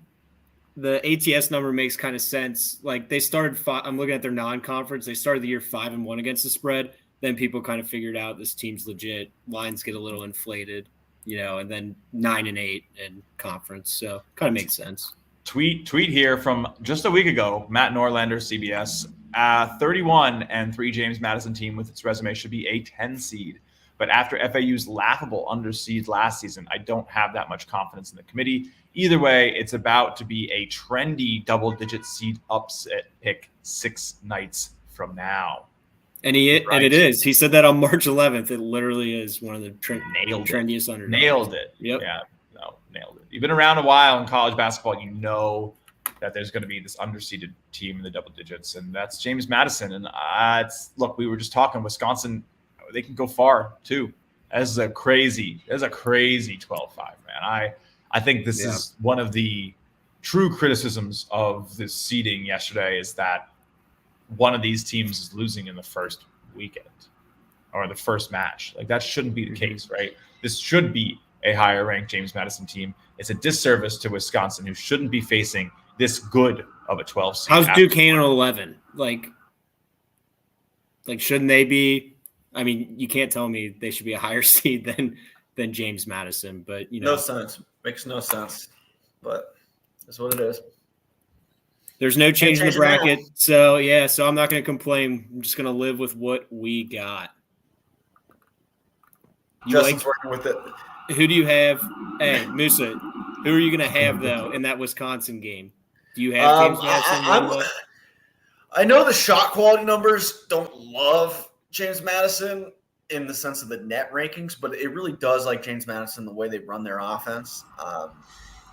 S3: The ATS number makes kind of sense. Like they started, I'm looking at their non-conference. They started the year 5-1 against the spread. Then people kind of figured out this team's legit. Lines get a little inflated, and then 9-8 in conference. So kind of makes sense.
S2: Tweet here from just a week ago. Matt Norlander, CBS, 31-3 James Madison team with its resume should be a 10 seed. But after FAU's laughable underseed last season, I don't have that much confidence in the committee. Either way, it's about to be a trendy double-digit seed upset pick 6 nights from now.
S3: And it is. He said that on March 11th. It literally is one of the trendiest underdogs.
S2: Nailed it.
S3: Yep.
S2: Yeah. No, nailed it. You've been around a while in college basketball. You know that there's going to be this underseeded team in the double digits, and that's James Madison. And look, we were just talking Wisconsin. They can go far too. As a crazy 12-5, man. I think this is one of the true criticisms of this seeding yesterday is that one of these teams is losing in the first weekend or the first match. Like that shouldn't be the case, right? This should be a higher ranked James Madison team. It's a disservice to Wisconsin, who shouldn't be facing this good of a 12 seed.
S3: How's Duquesne at 11? Like shouldn't they be? I mean, you can't tell me they should be a higher seed than James Madison, but
S1: no sense. Makes no sense. But that's what it is.
S3: There's no change in the bracket. So I'm not going to complain. I'm just going to live with what we got.
S1: Justin's working with it.
S3: Who do you have? Hey, Musa, who are you going to have though in that Wisconsin game? Do you have James Madison?
S1: I know the shot quality numbers don't love James Madison in the sense of the net rankings, but it really does like James Madison the way they run their offense.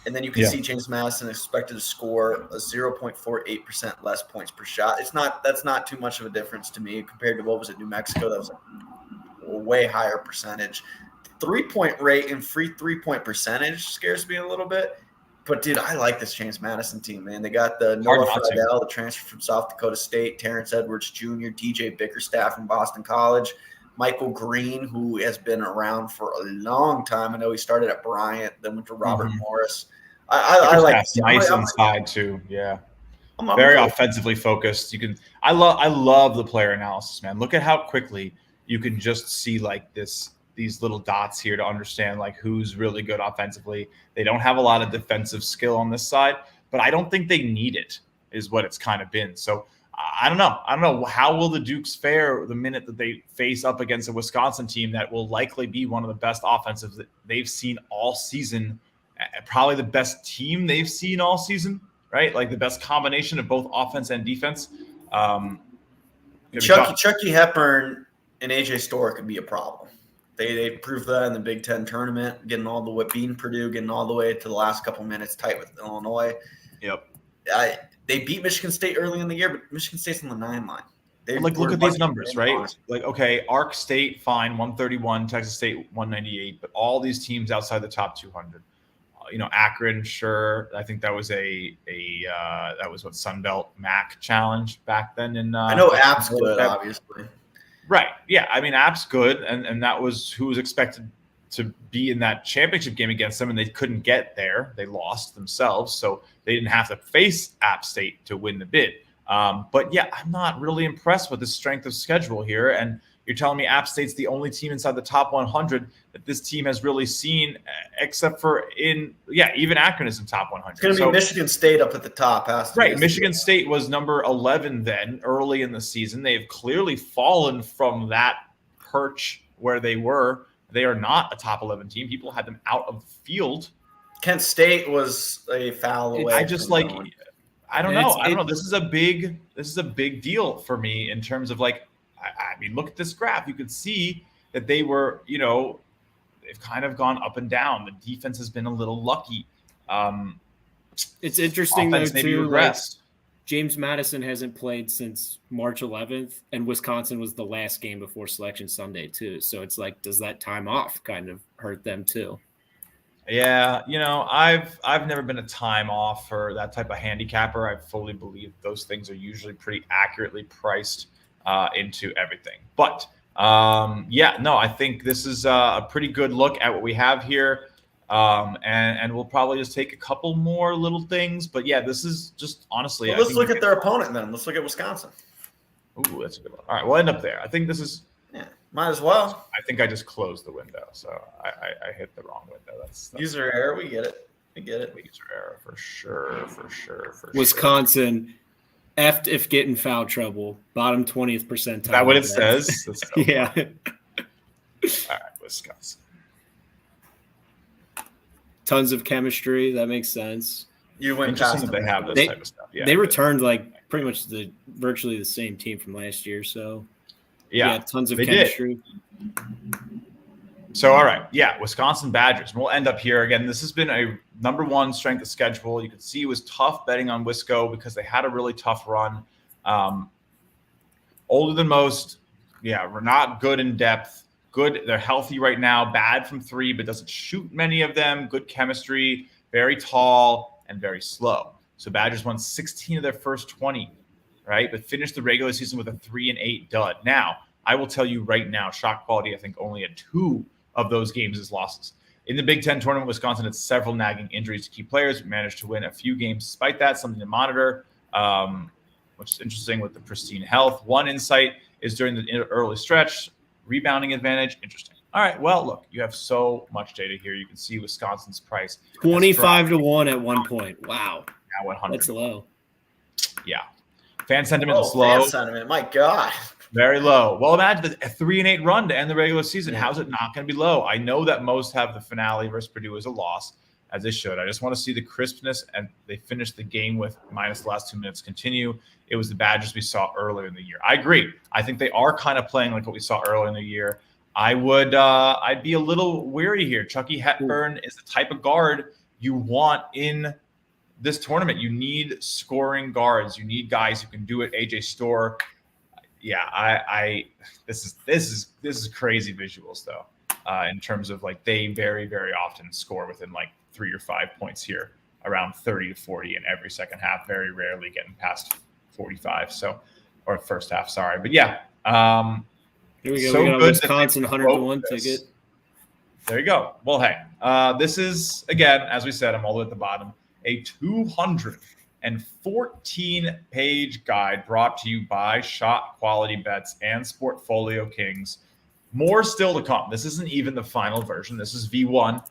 S1: And then you can see James Madison expected to score a 0.48% less points per shot. That's not too much of a difference to me compared to what was at New Mexico. That was a way higher percentage. 3-point rate and free 3-point percentage scares me a little bit. But, dude, I like this James Madison team, man. They got the Noah Friedel, the transfer from South Dakota State, Terrence Edwards Jr., DJ Bickerstaff from Boston College, Michael Green, who has been around for a long time. I know he started at Bryant, then went to Robert Morris. I like this.
S2: Nice inside, too. Yeah. Very offensively focused. I love the player analysis, man. Look at how quickly you can just see like these little dots here to understand like who's really good offensively. They don't have a lot of defensive skill on this side, but I don't think they need it, is what it's kind of been. So I don't know. How will the Dukes fare the minute that they face up against a Wisconsin team that will likely be one of the best offensives that they've seen all season, probably the best team they've seen all season, right? Like the best combination of both offense and defense.
S1: Chucky Hepburn and AJ Storr could be a problem. They proved that in the Big Ten tournament, getting all the way, beating Purdue, getting all the way to the last couple minutes tight with Illinois.
S2: Yep.
S1: They beat Michigan State early in the year, but Michigan State's on the 9 line.
S2: Look at these numbers, right? Like, okay, Ark State, fine, 131, Texas State, 198, but all these teams outside the top 200. Akron, sure. I think that was that was what Sun Belt MAC challenge back then.
S1: I know App's good, obviously.
S2: Right. Yeah. I mean, App's good, and that was who was expected to be in that championship game against them, and they couldn't get there. They lost themselves, so they didn't have to face App State to win the bid. But yeah, I'm not really impressed with the strength of schedule here. And you're telling me App State's the only team inside the top 100 that this team has really seen, except for even Akron is in top 100.
S1: It's going to be Michigan State up at the top.
S2: Right. Michigan State was number 11 then early in the season. They've clearly fallen from that perch where they were. They are not a top 11 team. People had them out of the field.
S1: Kent State was a foul away.
S2: I don't know. This is a big deal for me in terms of like, I mean, look at this graph. You could see that they were, they've kind of gone up and down. The defense has been a little lucky.
S3: It's interesting though too. Like, James Madison hasn't played since March 11th, and Wisconsin was the last game before Selection Sunday too. So it's like, does that time off kind of hurt them too?
S2: Yeah, I've never been a time off for that type of handicapper. I fully believe those things are usually pretty accurately priced into everything. But I think this is a pretty good look at what we have here. And we'll probably just take a couple more little things. But yeah, this is just honestly.
S1: Well, let's look at their opponent then. Let's look at Wisconsin.
S2: Ooh, that's a good one. All right, we'll end up there. I think this is.
S1: Yeah, might as well.
S2: I think I just closed the window, so I hit the wrong window. That's
S1: user error. We get it.
S2: User error for sure.
S3: Wisconsin, effed if get in foul trouble. Bottom 20th percentile.
S2: Is that what it says?
S3: Yeah.
S2: All right, Wisconsin.
S3: Tons of chemistry. That makes sense.
S1: You went past them.
S2: They have this type of stuff. Yeah,
S3: they returned like pretty much virtually the same team from last year. So yeah, tons of chemistry.
S2: So all right, yeah, Wisconsin Badgers. And we'll end up here again. This has been a number one strength of schedule. You could see it was tough betting on Wisco because they had a really tough run. Older than most. Yeah, we're not good in depth. Good. They're healthy right now. Bad from three, but doesn't shoot many of them. Good chemistry. Very tall and very slow. So Badgers won 16 of their first 20, right? But finished the regular season with a 3-8 dud. Now, I will tell you right now, ShotQuality, I think only had 2 of those games as losses. In the Big Ten tournament, Wisconsin had several nagging injuries to key players, but managed to win a few games despite that, something to monitor, which is interesting with the pristine health. One insight is during the early stretch, rebounding advantage. Interesting. All right. Well, look, you have so much data here. You can see Wisconsin's price.
S3: 25-1 at one point. Wow.
S2: Now 100.
S3: That's low.
S2: Yeah. Fan sentiment is low.
S1: Fan sentiment. My God.
S2: Very low. Well, imagine a 3-8 run to end the regular season. How's it not going to be low? I know that most have the finale versus Purdue as a loss, as they should. I just want to see the crispness, and they finished the game with minus the last 2 minutes continue. It was the Badgers we saw earlier in the year. I agree. I think they are kind of playing like what we saw earlier in the year. I'd be a little weary here. Chucky Hepburn is the type of guard you want in this tournament. You need scoring guards. You need guys who can do it. AJ Storr. Yeah, this is crazy visuals though. In terms of like they very, very often score within like 3 or 5 points here around 30 to 40 in every second half, very rarely getting past 45. So, or first half, sorry. But yeah.
S3: Here we go.
S2: So
S3: we got a
S2: good
S3: Wisconsin 100-1 ticket.
S2: There you go. Well, hey, this is, again, as we said, I'm all the way at the bottom, a 214-page guide brought to you by ShotQualityBets and Sportfolio Kings. More still to come. This isn't even the final version. This is V1.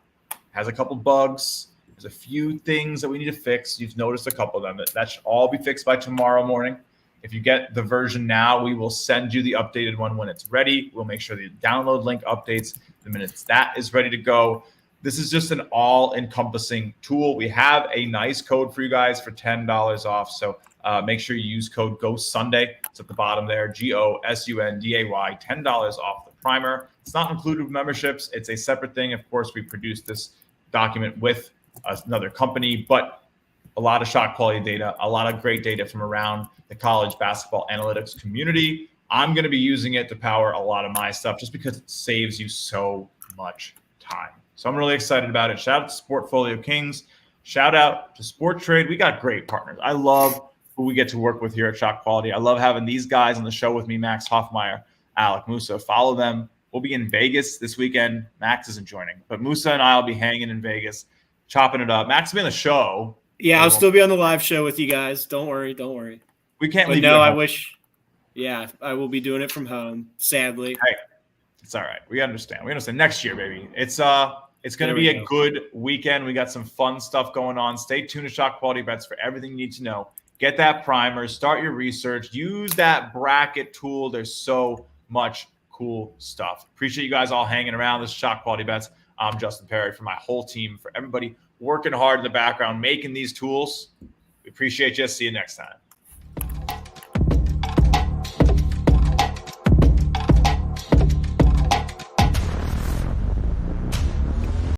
S2: Has a couple bugs. There's a few things that we need to fix. You've noticed a couple of them. That should all be fixed by tomorrow morning. If you get the version now, we will send you the updated one when it's ready. We'll make sure the download link updates the minute that is ready to go. This is just an all-encompassing tool. We have a nice code for you guys for $10 off. So make sure you use code GOSUNDAY. It's at the bottom there, GOSUNDAY, $10 off the primer. It's not included with memberships. It's a separate thing. Of course, we produced this document with another company, but a lot of shot quality data, a lot of great data from around the college basketball analytics community. I'm going to be using it to power a lot of my stuff just because it saves you so much time. So I'm really excited about it. Shout out to Sportfolio Kings. Shout out to Sport Trade. We got great partners. I love who we get to work with here at Shot Quality. I love having these guys on the show with me, Max Hoffmeyer, Alec Musa. Follow them. We'll be in Vegas this weekend. Max isn't joining, but Musa and I will be hanging in Vegas, chopping it up. Max will be on the show.
S3: Yeah, I'll still be on the live show with you guys. Don't worry.
S2: We can't leave.
S3: No, I wish. Yeah, I will be doing it from home. Sadly.
S2: Hey, it's all right. We understand. Next year, baby. It's going to be a good weekend. We got some fun stuff going on. Stay tuned to Shot Quality Bets for everything you need to know. Get that primer. Start your research. Use that bracket tool. There's so much cool stuff. Appreciate you guys all hanging around. This is Shot Quality Bets. I'm Justin Perry for my whole team, for everybody working hard in the background, making these tools. We appreciate you. See you next time.